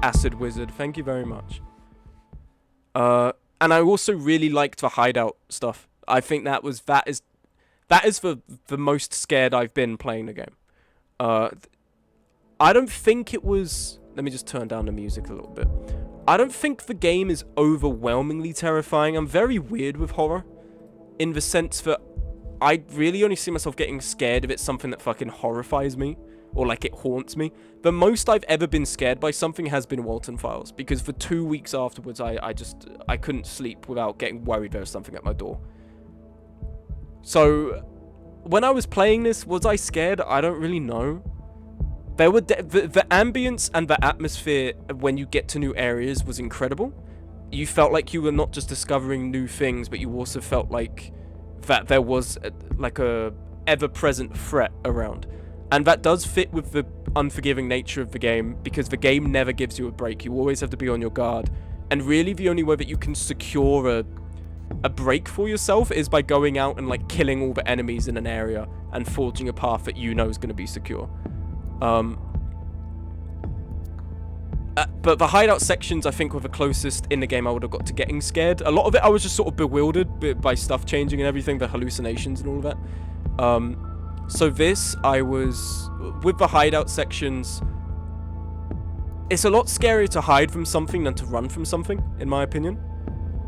Acid Wizard. Thank you very much. And I also really liked the hideout stuff. I think that is the most scared I've been playing the game. I don't think it was... Let me just turn down the music a little bit. I don't think the game is overwhelmingly terrifying. I'm very weird with horror, in the sense that I really only see myself getting scared if it's something that fucking horrifies me, or like it haunts me. The most I've ever been scared by something has been Walton Files, because for 2 weeks afterwards I couldn't sleep without getting worried there was something at my door. So when I was playing this, was I scared? I don't really know. There were the ambience and the atmosphere when you get to new areas was incredible. You felt like you were not just discovering new things, but you also felt like that there was like a ever-present threat around. And that does fit with the unforgiving nature of the game, because the game never gives you a break. You always have to be on your guard. And really the only way that you can secure a break for yourself is by going out and like killing all the enemies in an area and forging a path that you know is going to be secure. But the hideout sections, I think, were the closest in the game I would have got to getting scared. A lot of it, I was just sort of bewildered by stuff changing and everything, the hallucinations and all of that. So this, I was... With the hideout sections, it's a lot scarier to hide from something than to run from something, in my opinion.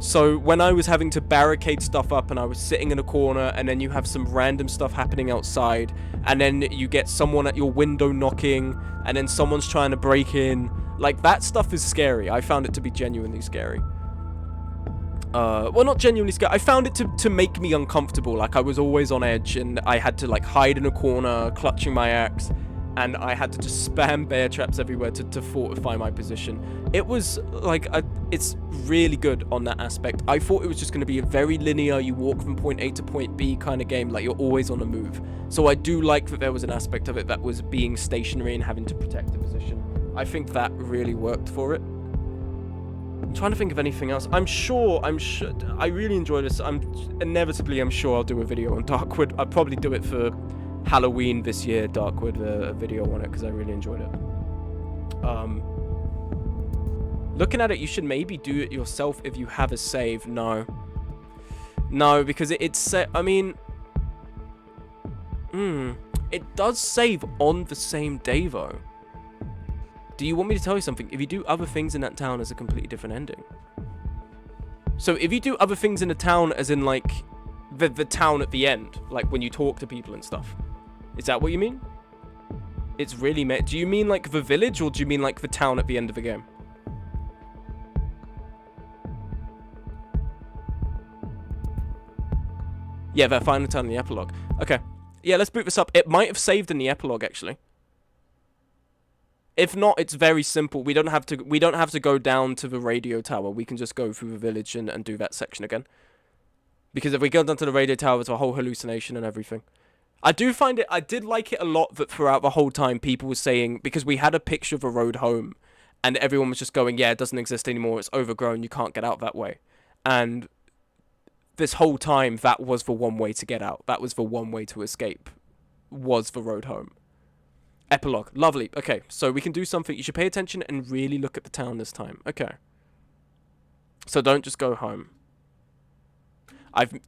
So when I was having to barricade stuff up and I was sitting in a corner, and then you have some random stuff happening outside, and then you get someone at your window knocking, and then someone's trying to break in, like, that stuff is scary. I found it to be genuinely scary. Well, not genuinely scary. I found it to make me uncomfortable. Like, I was always on edge, and I had to, like, hide in a corner, clutching my axe. and I had to just spam bear traps everywhere to fortify my position. It was like, it's really good on that aspect. I thought it was just going to be a very linear, you walk from point A to point B kind of game, like you're always on the move. So I do like that there was an aspect of it that was being stationary and having to protect the position. I think that really worked for it. I'm trying to think of anything else. I'm sure, I really enjoy this. I'm sure I'll do a video on Darkwood. I'll probably do it for Halloween this year, Darkwood, a video on it, because I really enjoyed it. Looking at it, you should maybe do it yourself if you have a save. No, because it's I mean, it does save on the same day though. Do you want me to tell you something? If you do other things in that town, there's a completely different ending. So if you do other things in the town, as in like the town at the end, like when you talk to people and stuff, is that what you mean? It's really do you mean like the village, or do you mean like the town at the end of the game? Yeah, that final town in the epilogue. Okay. Yeah, let's boot this up. It might have saved in the epilogue, actually. If not, it's very simple. We don't have to go down to the radio tower. We can just go through the village and do that section again. Because if we go down to the radio tower, it's a whole hallucination and everything. I did like it a lot that throughout the whole time people were saying, because we had a picture of a road home, and everyone was just going, yeah, it doesn't exist anymore, it's overgrown, you can't get out that way. And this whole time, that was the one way to get out. That was the one way to escape, was the road home. Epilogue. Lovely. Okay, so we can do something. You should pay attention and really look at the town this time. Okay. So don't just go home.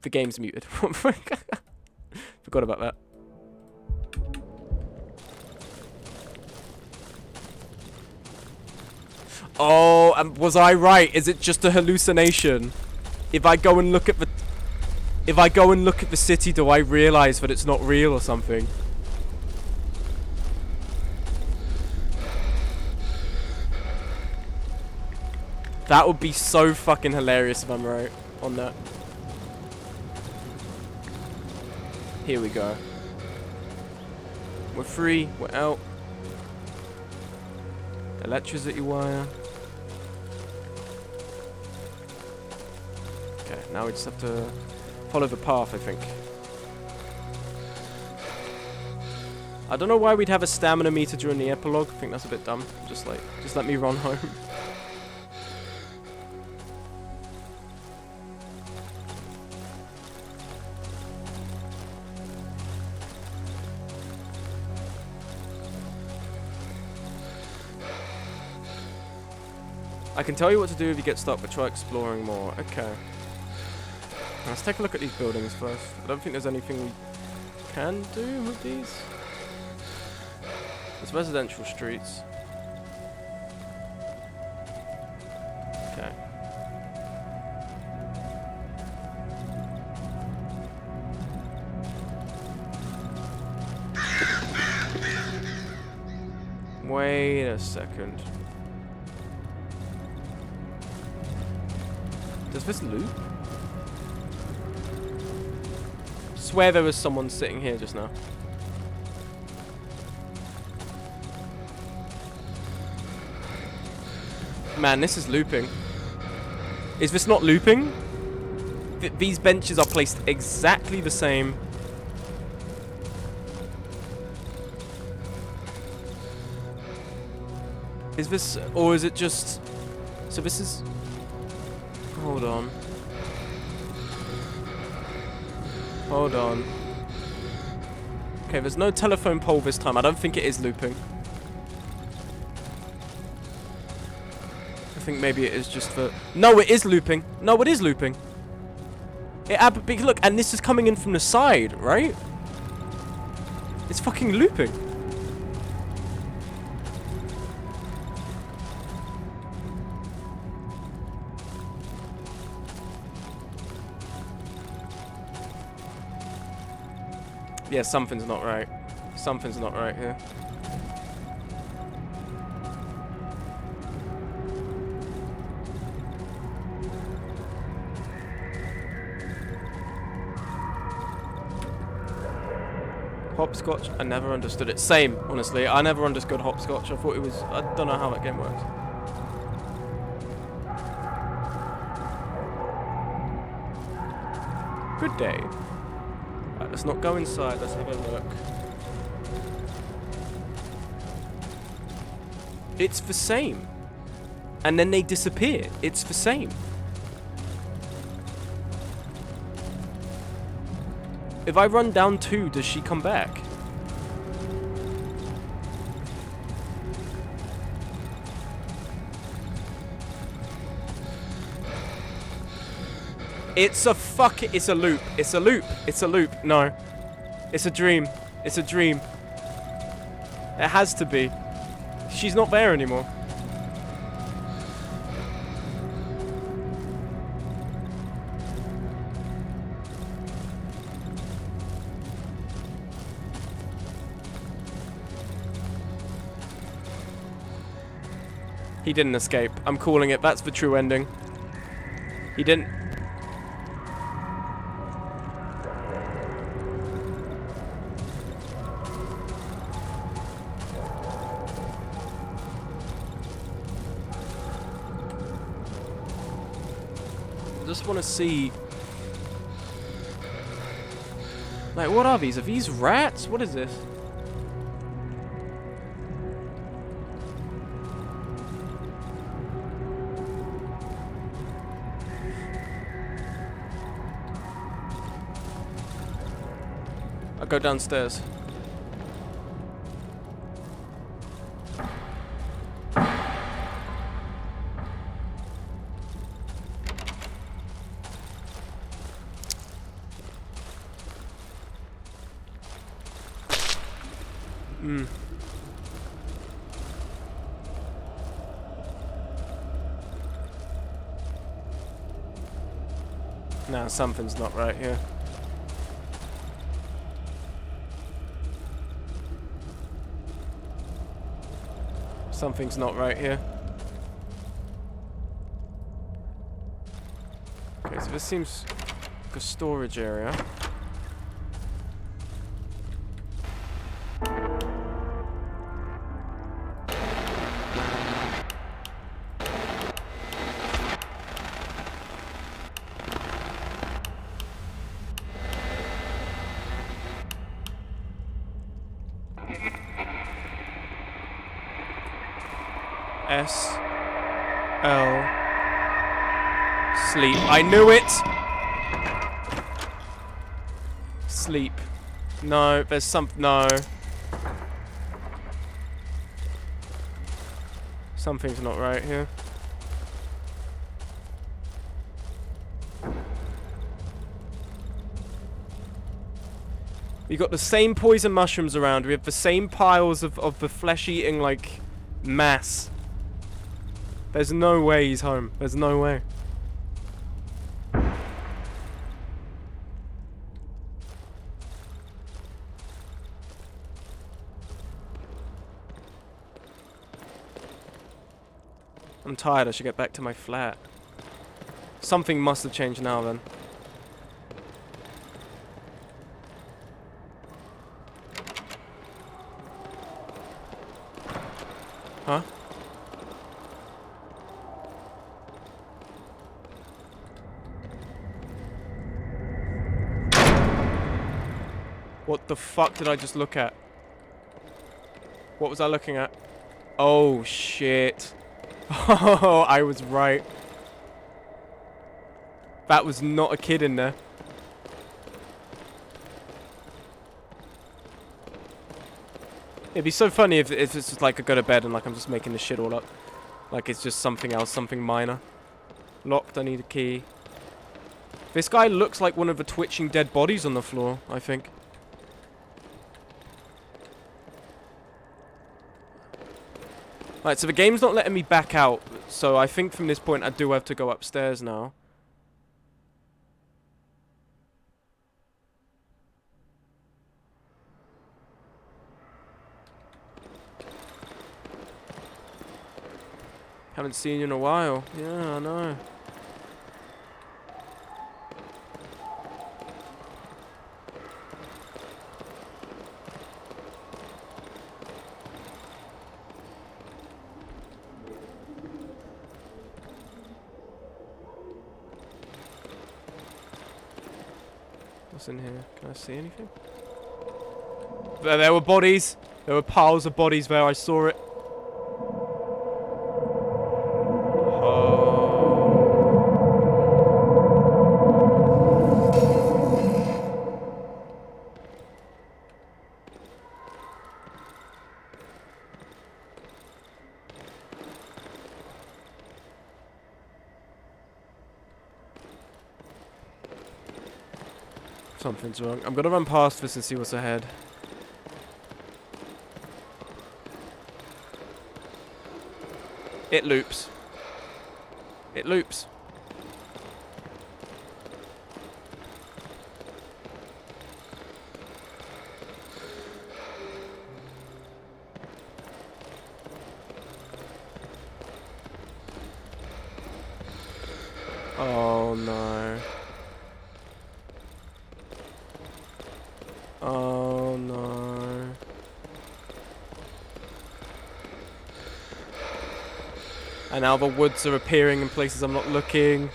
The game's muted. Forgot about that. Oh, was I right? Is it just a hallucination? If I go and look at the city, do I realize that it's not real or something? That would be so fucking hilarious if I'm right on that. Here we go. We're free. We're out. Electricity wire. Okay, now we just have to follow the path, I think. I don't know why we'd have a stamina meter during the epilogue. I think that's a bit dumb. Just let me run home. I can tell you what to do if you get stuck, but try exploring more. Okay. Let's take a look at these buildings first. I don't think there's anything we can do with these. It's residential streets. Okay. Wait a second. Does this loop? Swear there was someone sitting here just now. Man, this is looping. Is this not looping? These benches are placed exactly the same. Is this, or is it just... So this is... Hold on. Hold on. Okay, there's no telephone pole this time. I don't think it is looping. I think maybe it is just for... No, it is looping. No, it is looping. Look, and this is coming in from the side, right? It's fucking looping. Yeah, something's not right. Something's not right here. Hopscotch, I never understood it. Same, honestly. I never understood hopscotch. I thought it was... I don't know how that game works. Good day. Right, let's not go inside. Let's have a look. It's the same. And then they disappear. It's the same. If I run down 2, does she come back? It's a it's a loop. It's a loop. It's a loop. No. It's a dream. It's a dream. It has to be. She's not there anymore. He didn't escape. I'm calling it. That's the true ending. He didn't... I just want to see... Like, what are these? Are these rats? What is this? I'll go downstairs. Nah, something's not right here. Something's not right here. Okay, so this seems like a storage area. S L sleep. I knew it. Sleep. No, there's some. No. Something's not right here. We got the same poison mushrooms around. We have the same piles of the flesh-eating, like, mass. There's no way he's home. There's no way. I'm tired. I should get back to my flat. Something must have changed now then. Huh? What the fuck did I just look at? What was I looking at? Oh, shit. Oh, I was right. That was not a kid in there. It'd be so funny if it's just like I go to bed and like I'm just making this shit all up. Like it's just something else, something minor. Locked, I need a key. This guy looks like one of the twitching dead bodies on the floor, I think. Right, so the game's not letting me back out, so I think from this point I do have to go upstairs now. Haven't seen you in a while. Yeah, I know. What's in here? Can I see anything? There were bodies. There were piles of bodies there. I saw it. Something's wrong. I'm gonna run past this and see what's ahead. It loops. It loops. Oh no. Oh no. And now the woods are appearing in places I'm not looking.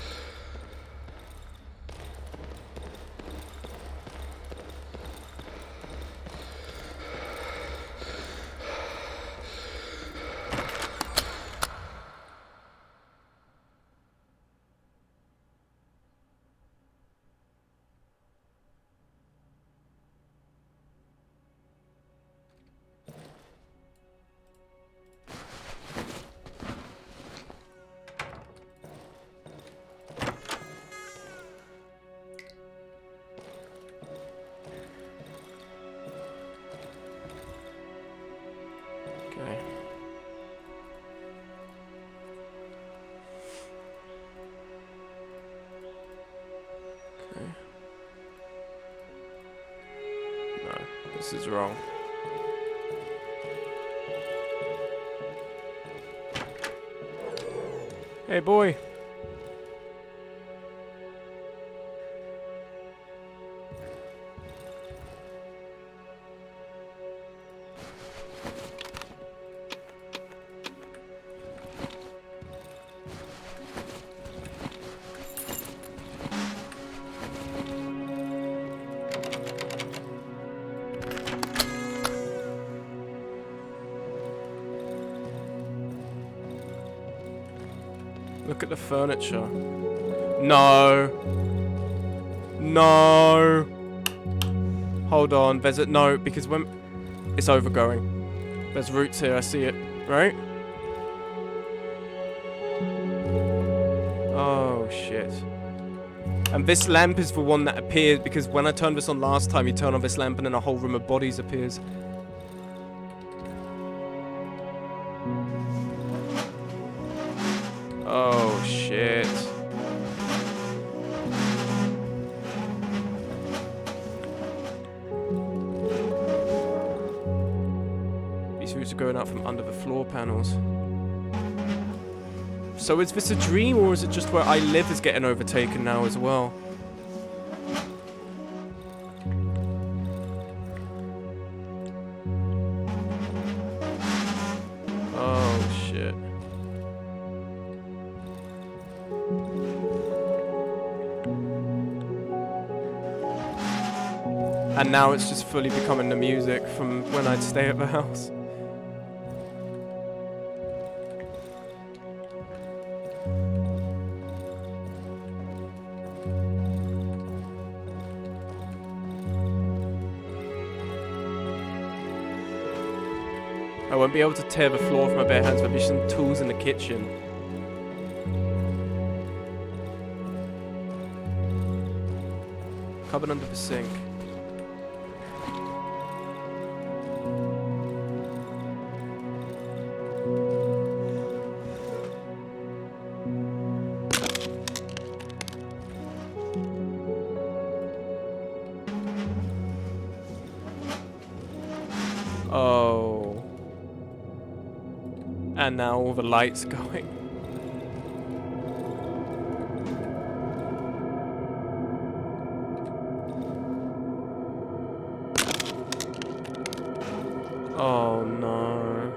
Okay. Okay. No, this is wrong. Hey, boy. Look at the furniture. No. No. Hold on. There's a no, because when it's overgrowing. There's roots here. I see it. Right? Oh shit. And this lamp is the one that appeared because when I turned this on last time, you turn on this lamp and then a whole room of bodies appears. Oh shit. These roots are going out from under the floor panels. So is this a dream or is it just where I live is getting overtaken now as well? Oh shit. And now it's just fully becoming the music from when I'd stay at the house. I won't be able to tear the floor with my bare hands, but there's some tools in the kitchen. Cupboard under the sink. Oh. And now all the lights are going. Oh no.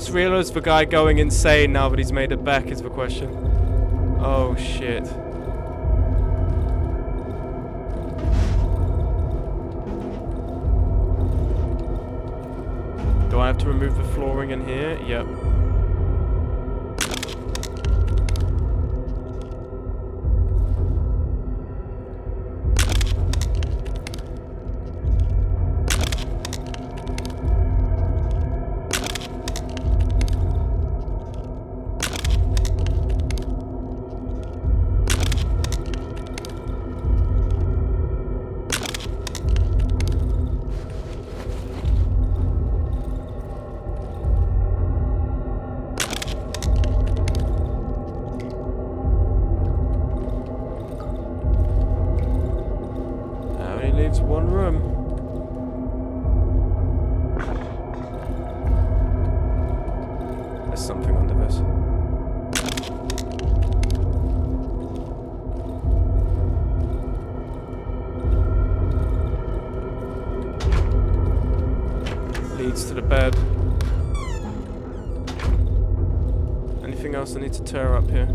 this real or is the guy going insane now that he's made it back is the question. Oh shit. Do I have to remove the flooring in here? Yep. Leaves one room. There's something under this. Leads to the bed. Anything else I need to tear up here?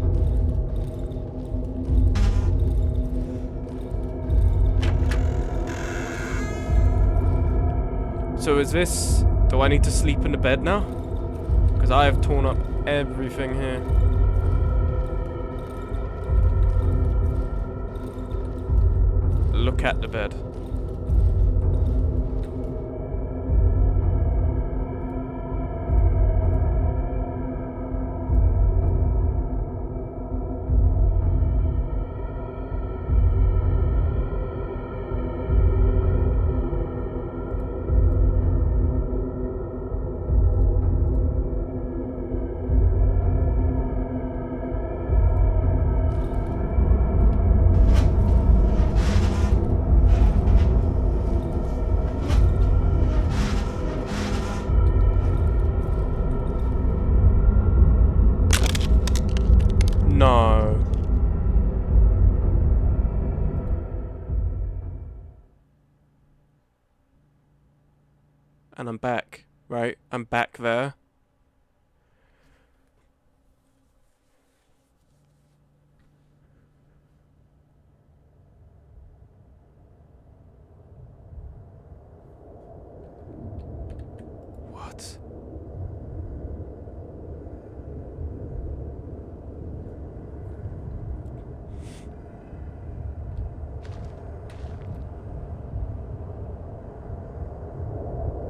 So is this... Do I need to sleep in the bed now? Because I have torn up everything here. Look at the bed. No. And I'm back, right? I'm back there. What?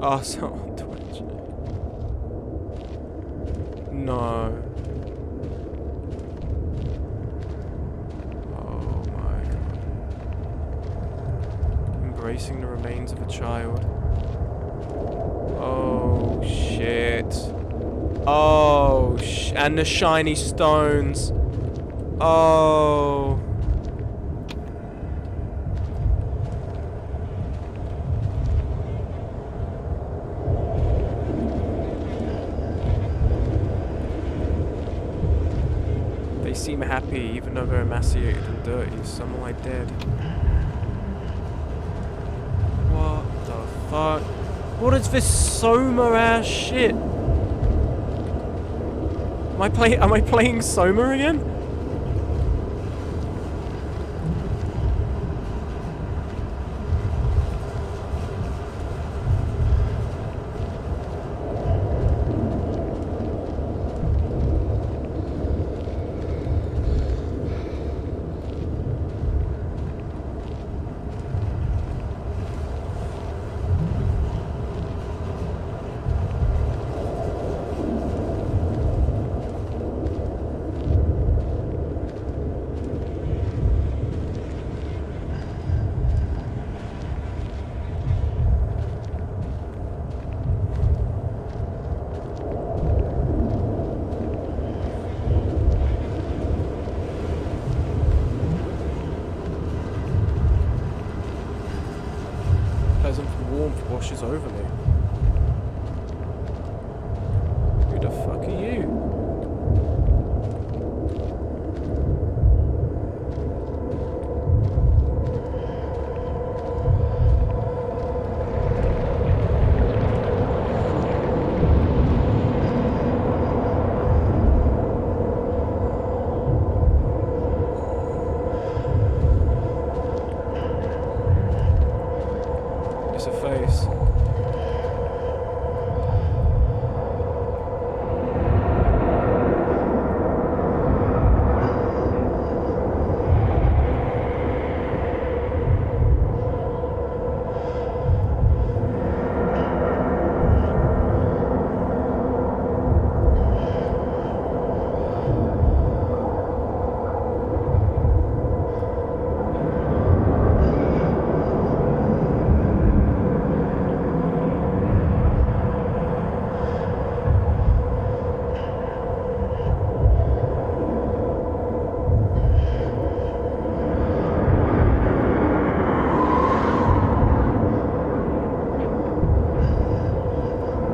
Oh, someone Twitch. No. Oh my god. Embracing the remains of a child. Oh shit. Oh and the shiny stones. Oh. They seem happy even though they're emaciated and dirty. Some are like dead. What the fuck? What is this Soma ass shit? Am I playing Soma again? Pleasant warmth washes over me. Who the fuck are you? face to face.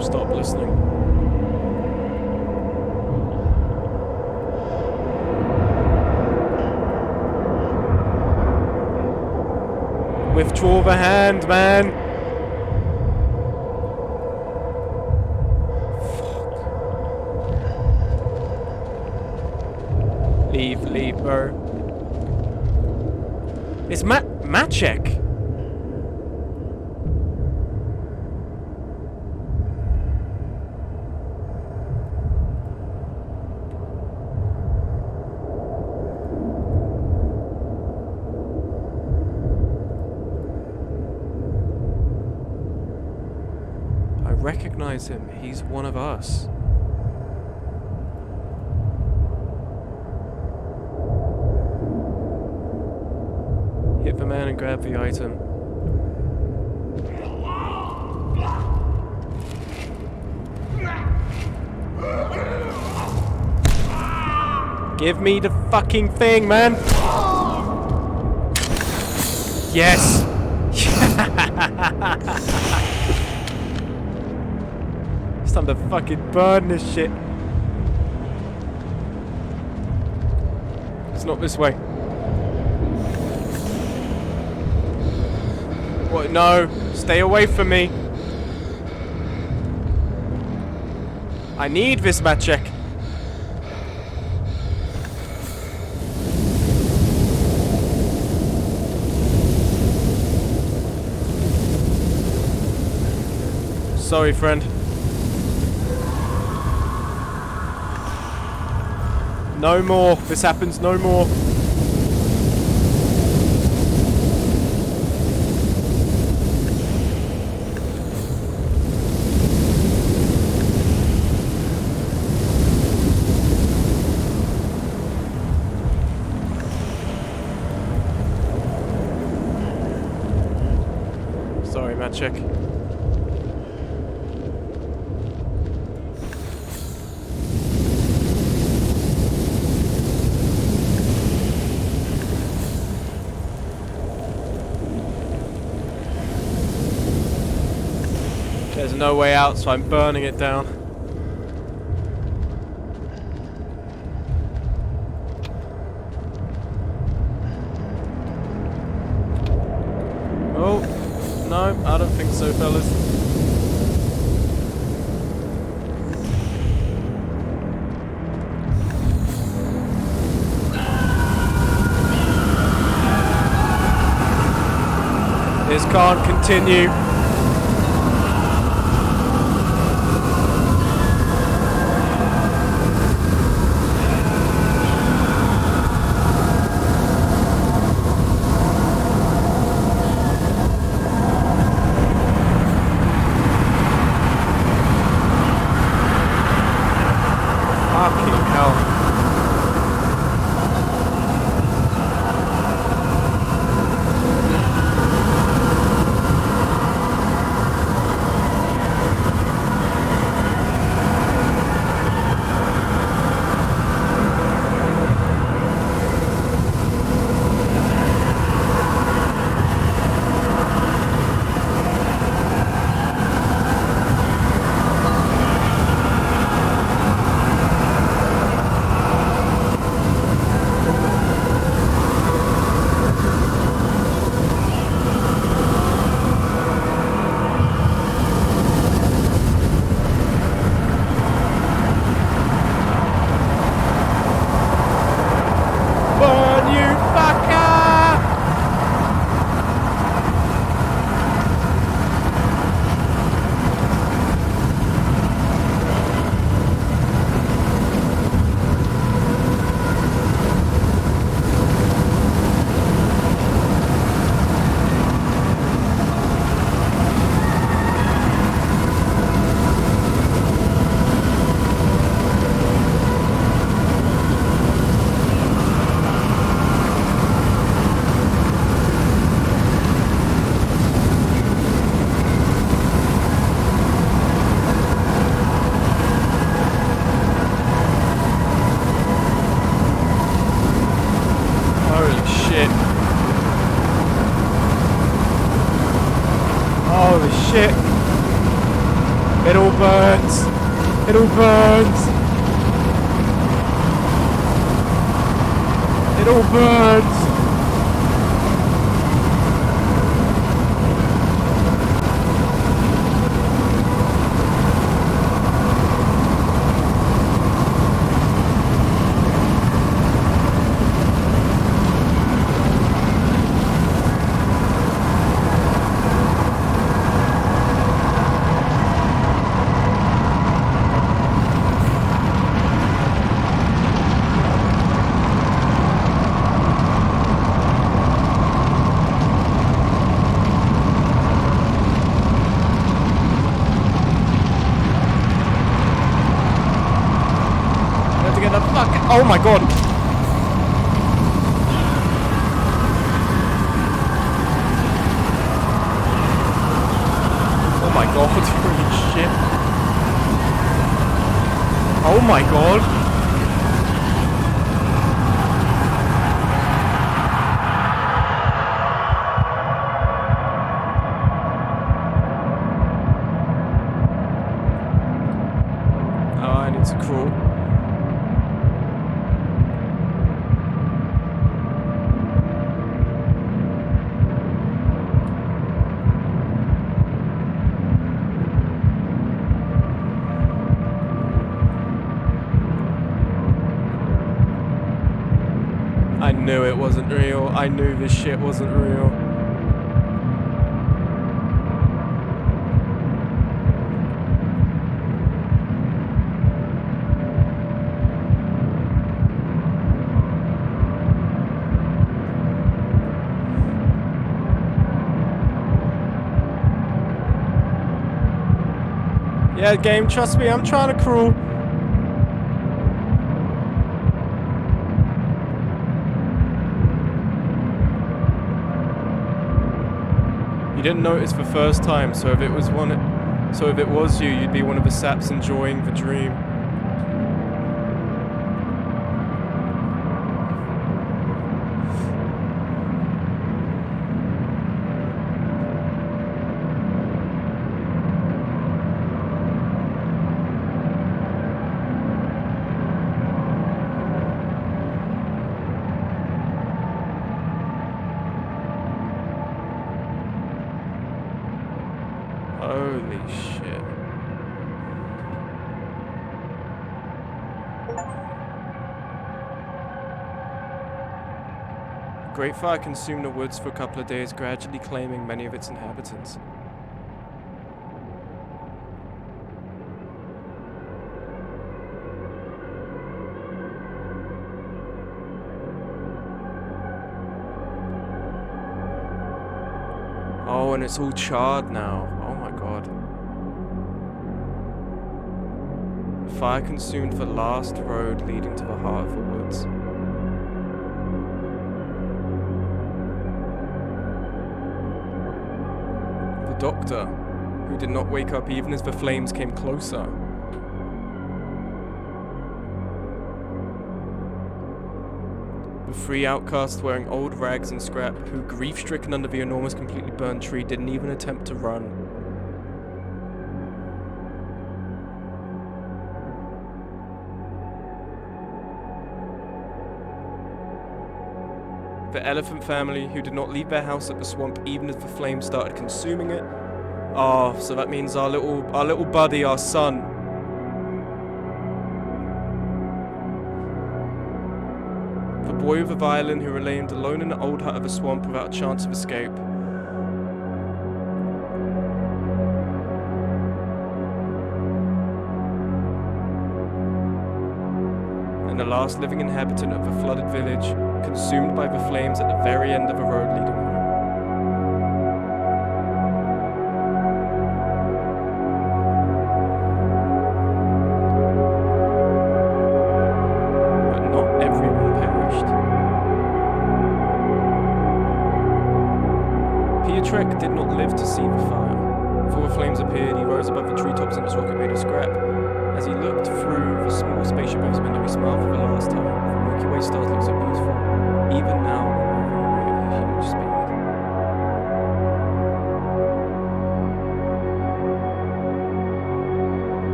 Stop listening. Withdraw the hand, man. Fuck. Leave, bro. It's Maciek. Recognize him. He's one of us. Hit the man and grab the item. Give me the fucking thing, man. Yes. It's time to fucking burn this shit. It's not this way. What? No. Stay away from me. I need this Maciek. Sorry, friend. No more. This happens no more. Sorry, Maciek. There's no way out, so I'm burning it down. Oh, no, I don't think so, fellas. This can't continue. Fucking hell. shit. It all burns. It all burns. It all burns. Oh my god! Oh my god, holy shit. Oh my god! Oh, I need to crawl. I knew it wasn't real. I knew this shit wasn't real. Yeah, game, trust me, I'm trying to crawl. You didn't notice the first time, so if it was you, you'd be one of the saps enjoying the dream. Holy shit. The Great Fire consumed the woods for a couple of days, gradually claiming many of its inhabitants. Oh, and it's all charred now. Oh my god. The fire consumed the last road leading to the heart of the woods. The doctor, who did not wake up even as the flames came closer. The three outcasts wearing old rags and scrap, who, grief-stricken under the enormous completely burned tree, didn't even attempt to run. The elephant family, who did not leave their house at the swamp even as the flames started consuming it. Oh, so that means our little buddy, our son. The boy with a violin who remained alone in the old hut of the swamp without a chance of escape. And the last living inhabitant of the flooded village, consumed by the flames at the very end of the road leading home. But not everyone perished. Pietrek did not live to see the fire. Before the flames appeared, he rose above the treetops in his rocket made of scrap. As he looked through the small spaceship of his window, he smiled for the last time. The Milky Way stars look so beautiful, even now moving away at a huge speed.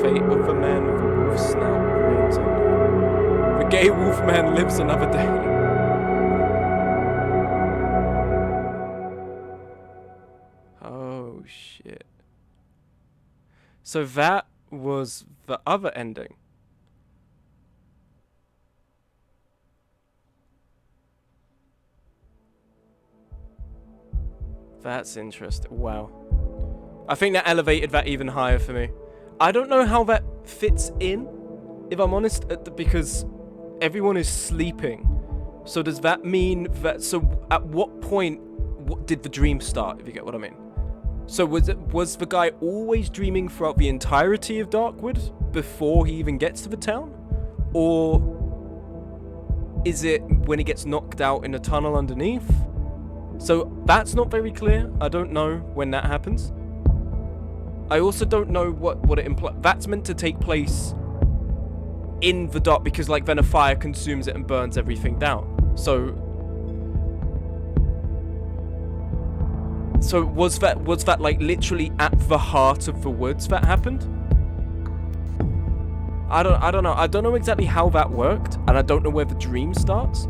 fate of the man with the wolf snout remains unknown. The gay wolf man lives another day. Oh shit. So that was the other ending. That's interesting. Wow. I think that elevated that even higher for me. I don't know how that fits in, if I'm honest, because everyone is sleeping. So does that mean that... So at what point did the dream start, if you get what I mean? So was the guy always dreaming throughout the entirety of Darkwood before he even gets to the town? Or is it when he gets knocked out in a tunnel underneath? So that's not very clear. I don't know when that happens. I also don't know what it implies. That's meant to take place in the dark because like then a fire consumes it and burns everything down. So was that like literally at the heart of the woods that happened? I don't know. I don't know exactly how that worked, and I don't know where the dream starts.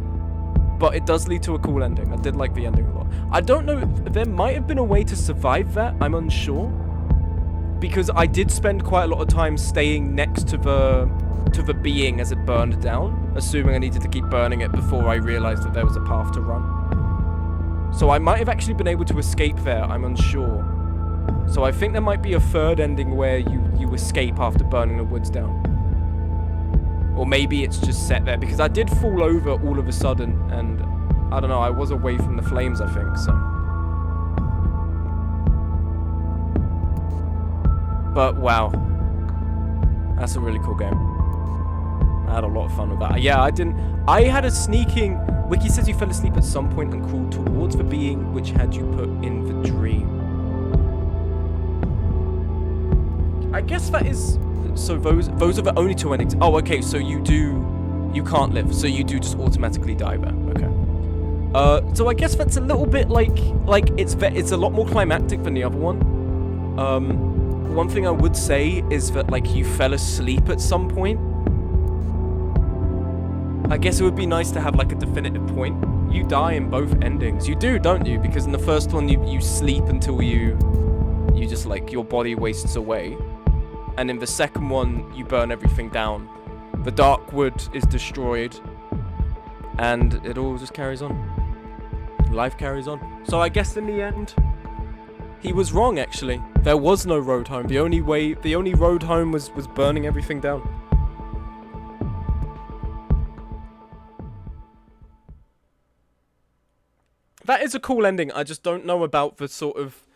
But it does lead to a cool ending. I did like the ending a lot. I don't know, there might have been a way to survive that, I'm unsure. Because I did spend quite a lot of time staying next to the being as it burned down, assuming I needed to keep burning it before I realized that there was a path to run. So I might have actually been able to escape there, I'm unsure. So I think there might be a third ending where you escape after burning the woods down. Or maybe it's just set there, because I did fall over all of a sudden, and I don't know, I was away from the flames, I think, so. But wow, that's a really cool game. I had a lot of fun with that. Yeah, I had a sneaking, Wiki says you fell asleep at some point and crawled towards the being which had you put in the dream. I guess that is... So those are the only two endings. Oh, okay, so you can't live. So you do just automatically die there. Okay. So I guess that's a little bit like it's a lot more climactic than the other one. One thing I would say is that like you fell asleep at some point. I guess it would be nice to have like a definitive point. You die in both endings. You do, don't you? Because in the first one you sleep until you just like your body wastes away. And in the second one, you burn everything down. The Darkwood is destroyed. And it all just carries on. Life carries on. So I guess in the end, he was wrong, actually. There was no road home. The only road home was burning everything down. That is a cool ending. I just don't know about the sort of...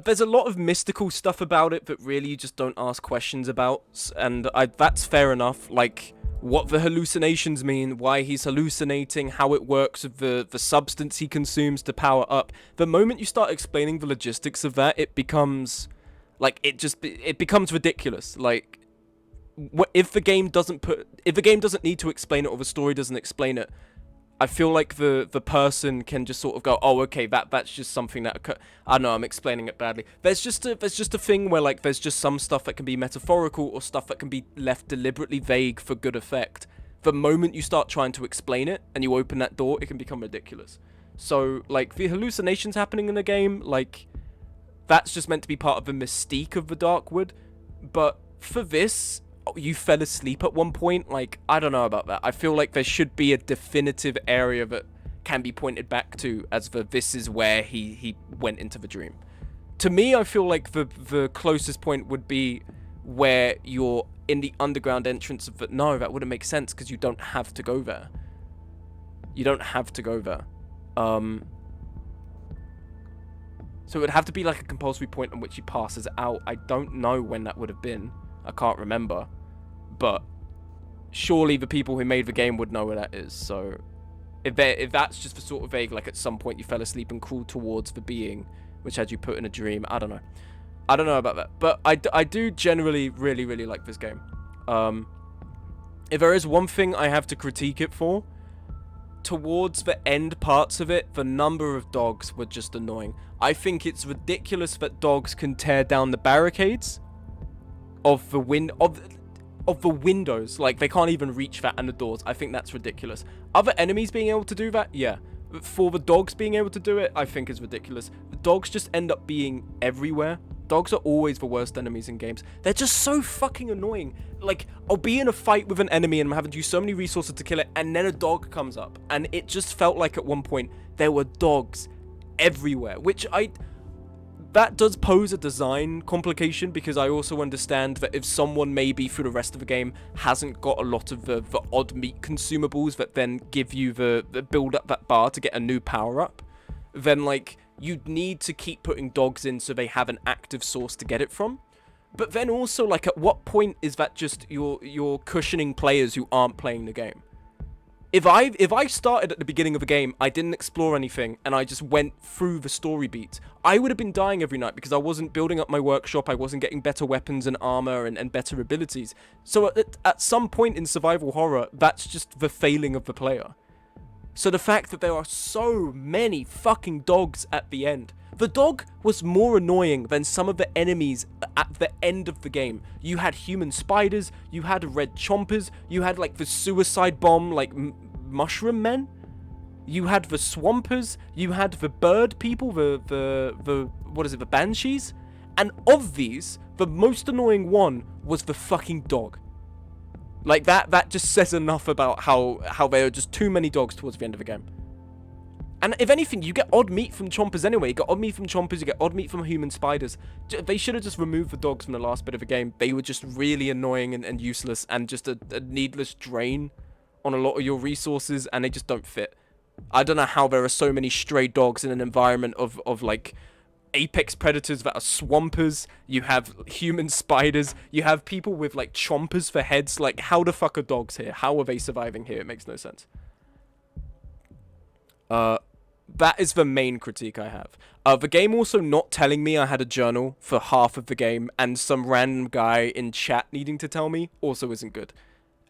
there's a lot of mystical stuff about it that really you just don't ask questions about, and that's fair enough, like what the hallucinations mean, why he's hallucinating, how it works with the substance he consumes to power up. The moment you start explaining the logistics of that, it becomes, like, it becomes ridiculous. Like, if the game doesn't need to explain it, or the story doesn't explain it, I feel like the person can just sort of go, oh, okay, that's just something that I don't know, I'm explaining it badly. There's just a thing where like there's just some stuff that can be metaphorical or stuff that can be left deliberately vague for good effect. The moment you start trying to explain it and you open that door, it can become ridiculous. So like the hallucinations happening in the game, like that's just meant to be part of the mystique of the Darkwood. But for this, you fell asleep at one point, like, I don't know about that. I feel like there should be a definitive area that can be pointed back to as this is where he went into the dream. To me, I feel like the closest point would be where you're in the underground entrance of the... No, that wouldn't make sense, because you don't have to go there. You don't have to go there. So it would have to be like a compulsory point on which he passes out. I don't know when that would have been. I can't remember, but surely the people who made the game would know where that is. So if that's just the sort of vague, like at some point you fell asleep and crawled towards the being which had you put in a dream, I don't know. I don't know about that, but I do generally really, really like this game. If there is one thing I have to critique it for, towards the end parts of it, the number of dogs were just annoying. I think it's ridiculous that dogs can tear down the barricades. of the windows. Like, they can't even reach that, and the doors. I think that's ridiculous. Other enemies being able to do that, yeah. For the dogs being able to do it, I think is ridiculous. The dogs just end up being everywhere. Dogs are always the worst enemies in games. They're just so fucking annoying. Like, I'll be in a fight with an enemy and I'm having to use so many resources to kill it, and then a dog comes up. And it just felt like at one point there were dogs everywhere, which that does pose a design complication, because I also understand that if someone maybe through the rest of the game hasn't got a lot of the odd meat consumables that then give you the build up that bar to get a new power up, then like you'd need to keep putting dogs in so they have an active source to get it from. But then also, like, at what point is that just you're cushioning players who aren't playing the game? If I started at the beginning of a game, I didn't explore anything, and I just went through the story beats, I would have been dying every night because I wasn't building up my workshop, I wasn't getting better weapons and armor and better abilities. So at some point in survival horror, that's just the failing of the player. So the fact that there are so many fucking dogs at the end. The dog was more annoying than some of the enemies at the end of the game. You had human spiders, you had red chompers, you had like the suicide bomb, like mushroom men. You had the swampers, you had the bird people, the what is it, the banshees? And of these, the most annoying one was the fucking dog. Like, that just says enough about how there are just too many dogs towards the end of the game. And if anything, you get odd meat from chompers anyway. You get odd meat from chompers, you get odd meat from human spiders. They should have just removed the dogs from the last bit of the game. They were just really annoying and useless, and just a needless drain on a lot of your resources, and they just don't fit. I don't know how there are so many stray dogs in an environment of like apex predators that are swampers. You have human spiders. You have people with like chompers for heads. Like, how the fuck are dogs here? How are they surviving here? It makes no sense. That is the main critique I have. The game also not telling me I had a journal for half of the game, and some random guy in chat needing to tell me also isn't good.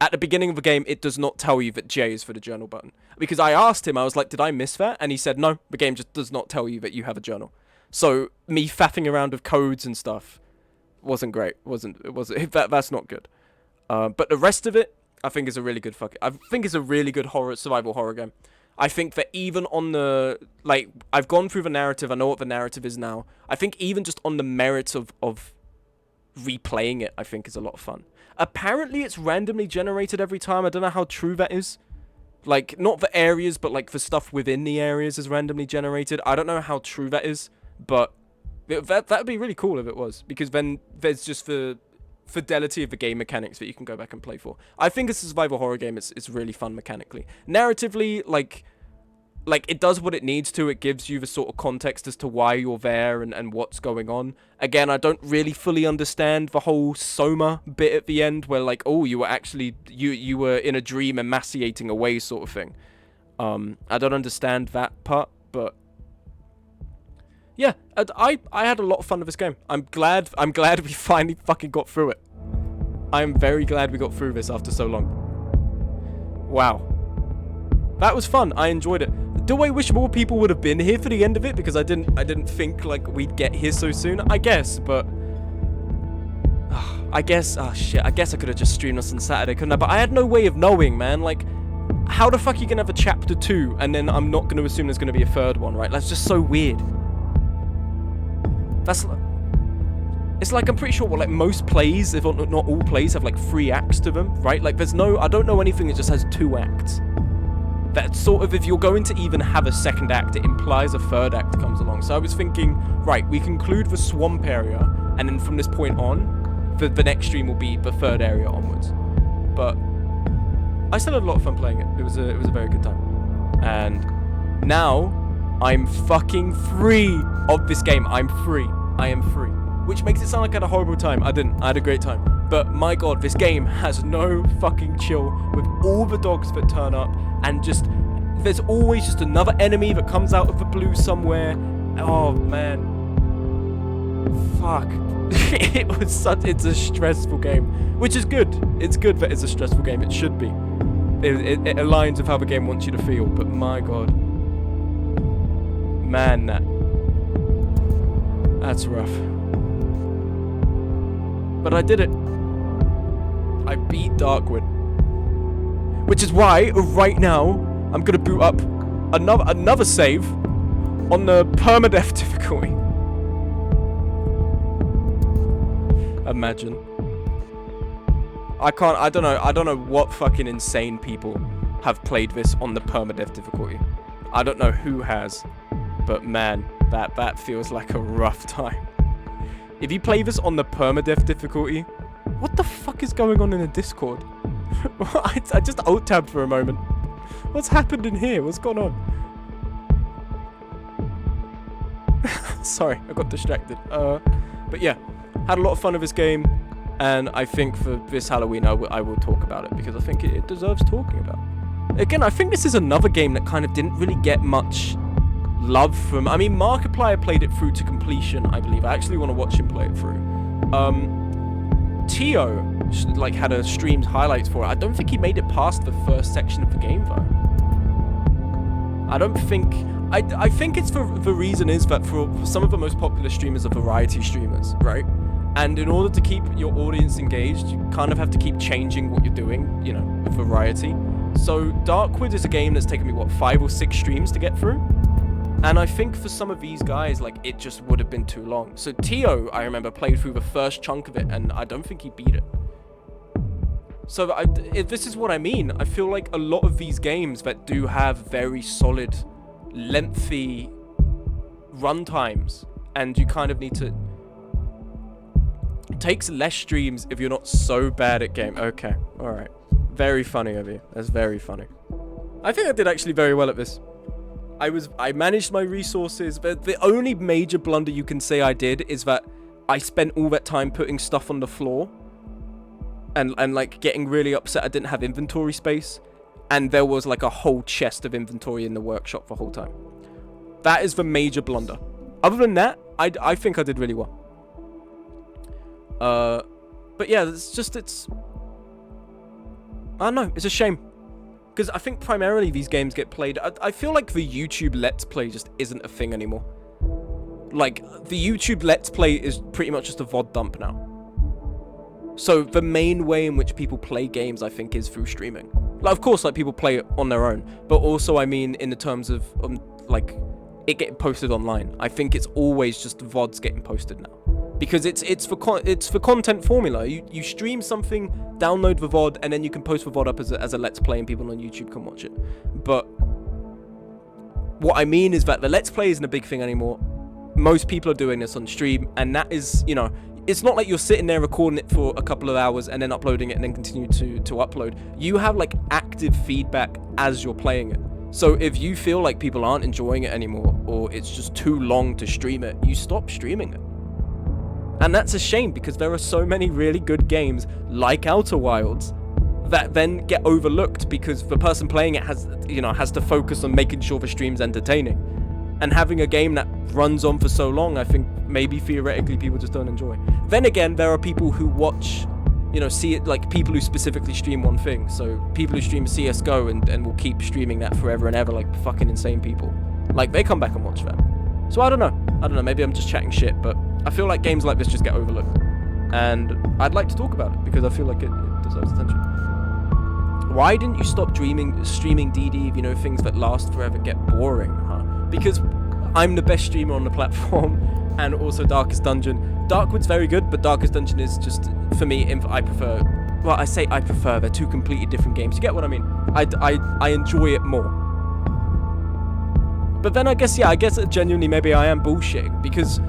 At the beginning of the game, it does not tell you that J is for the journal button. Because I asked him, I was like, did I miss that? And he said, no, the game just does not tell you that you have a journal. So me faffing around with codes and stuff wasn't great. That's not good. But the rest of it, I think is a really good survival horror game. I think that even on the, like, I've gone through the narrative, I know what the narrative is now. I think even just on the merits of replaying it, I think is a lot of fun. Apparently it's randomly generated every time. I don't know how true that is. Like, not the areas, but like the stuff within the areas is randomly generated. I don't know how true that is, but that would be really cool if it was, because then there's just the fidelity of the game mechanics that you can go back and play for. I think as a survival horror game, it's really fun mechanically. Narratively, like it does what it needs to. It gives you the sort of context as to why you're there and what's going on. Again, I don't really fully understand the whole Soma bit at the end, where like, oh, you were actually you were in a dream emaciating away sort of thing. I don't understand that part, but yeah, I had a lot of fun with this game. I'm glad we finally fucking got through it. I am very glad we got through this after so long. Wow. That was fun. I enjoyed it. Do I wish more people would have been here for the end of it, because I didn't think like we'd get here so soon? I guess, but I guess I could have just streamed us on Saturday, couldn't I? But I had no way of knowing, man. Like, how the fuck are you gonna have a chapter 2 and then I'm not gonna assume there's gonna be a third one, right? That's just so weird. It's like, I'm pretty sure what, like, most plays, if not all plays, have like 3 acts to them, right? Like, I don't know anything that just has 2 acts. That sort of, if you're going to even have a second act, it implies a third act comes along. So I was thinking, right, we conclude the swamp area, and then from this point on, the next stream will be the third area onwards. But I still had a lot of fun playing it. It was a very good time. And now I'm fucking free of this game. I'm free. I am free. Which makes it sound like I had a horrible time. I didn't. I had a great time. But my god, this game has no fucking chill with all the dogs that turn up, and just, there's always just another enemy that comes out of the blue somewhere. Oh man. Fuck. It's a stressful game. Which is good. It's good that it's a stressful game. It should be. It aligns with how the game wants you to feel. But my god. Man, that's rough. But I did it. I beat Darkwood. Which is why, right now, I'm gonna boot up another save on the permadeath difficulty. Imagine. I don't know what fucking insane people have played this on the permadeath difficulty. I don't know who has, but man, that feels like a rough time. If you play this on the permadeath difficulty, what the fuck is going on in the Discord? I just alt-tabbed for a moment. What's happened in here? What's going on? Sorry, I got distracted. But yeah, had a lot of fun with this game, and I think for this Halloween I will talk about it, because I think it deserves talking about. Again, I think this is another game that kind of didn't really get much love from... I mean, Markiplier played it through to completion, I believe. I actually want to watch him play it through. Tio, like, had a streamed highlights for it. I don't think he made it past the first section of the game, though. I don't think... I think it's for the reason is that for some of the most popular streamers are variety streamers, right? And in order to keep your audience engaged, you kind of have to keep changing what you're doing, you know, with variety. So Darkwood is a game that's taken me, what, 5 or 6 streams to get through? And I think for some of these guys, like, it just would have been too long. So Tio, I remember, played through the first chunk of it, and I don't think he beat it. So this is what I mean. I feel like a lot of these games that do have very solid, lengthy run times, and you kind of need to... It takes less streams if you're not so bad at game. Okay, alright. Very funny of you. That's very funny. I think I did actually very well at this. I managed my resources, but the only major blunder you can say I did is that I spent all that time putting stuff on the floor and like getting really upset I didn't have inventory space, and there was like a whole chest of inventory in the workshop the whole time. That is the major blunder. Other than that, I think I did really well. But yeah, it's I don't know, it's a shame. Because I think primarily these games get played... I feel like the YouTube Let's Play just isn't a thing anymore. Like, the YouTube Let's Play is pretty much just a VOD dump now. So, the main way in which people play games, I think, is through streaming. Like, of course, like, people play it on their own. But also, I mean, in the terms of, like, it getting posted online. I think it's always just VODs getting posted now. Because it's for content formula. You stream something, download the VOD, and then you can post the VOD up as a Let's Play, and people on YouTube can watch it. But what I mean is that the Let's Play isn't a big thing anymore. Most people are doing this on stream, and that is, you know, it's not like you're sitting there recording it for a couple of hours and then uploading it and then continue to upload. You have like active feedback as you're playing it. So if you feel like people aren't enjoying it anymore, or it's just too long to stream it, you stop streaming it. And that's a shame, because there are so many really good games like Outer Wilds that then get overlooked because the person playing it has to focus on making sure the stream's entertaining. And having a game that runs on for so long, I think maybe theoretically people just don't enjoy. Then again, there are people who watch, see it, like people who specifically stream one thing. So people who stream CSGO and will keep streaming that forever and ever, like fucking insane people. Like, they come back and watch that. So I don't know, maybe I'm just chatting shit, but I feel like games like this just get overlooked. And I'd like to talk about it, because I feel like it deserves attention. Why didn't you stop streaming DD if things that last forever get boring, huh? Because I'm the best streamer on the platform, and also Darkest Dungeon. Darkwood's very good, but Darkest Dungeon is just, for me, I prefer... Well, I say I prefer, they're two completely different games. You get what I mean? I enjoy it more. But then I guess genuinely maybe I am bullshitting, because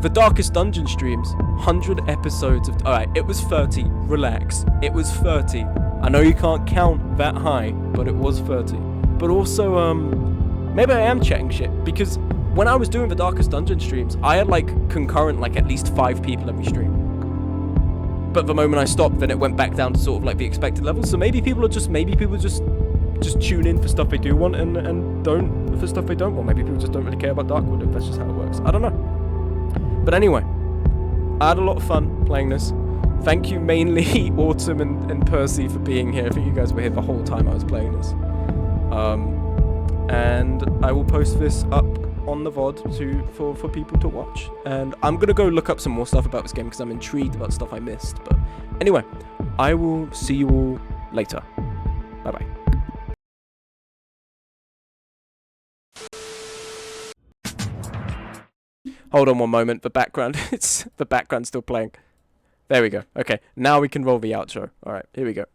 the Darkest Dungeon streams, 100 episodes of... Alright, it was 30. Relax. It was 30. I know you can't count that high, but it was 30. But also, maybe I am chatting shit, because when I was doing the Darkest Dungeon streams, I had like concurrent, like at least 5 people every stream. But the moment I stopped, then it went back down to sort of like the expected level. So maybe people just tune in for stuff they do want and don't for stuff they don't want. Maybe people just don't really care about Darkwood, if that's just how it works. I don't know. But anyway, I had a lot of fun playing this. Thank you mainly Autumn and Percy for being here. I think you guys were here the whole time I was playing this. And I will post this up on the VOD for people to watch. And I'm going to go look up some more stuff about this game because I'm intrigued about stuff I missed. But anyway, I will see you all later. Bye-bye. Hold on one moment. The background's still playing. There we go. Okay, now we can roll the outro. All right, here we go.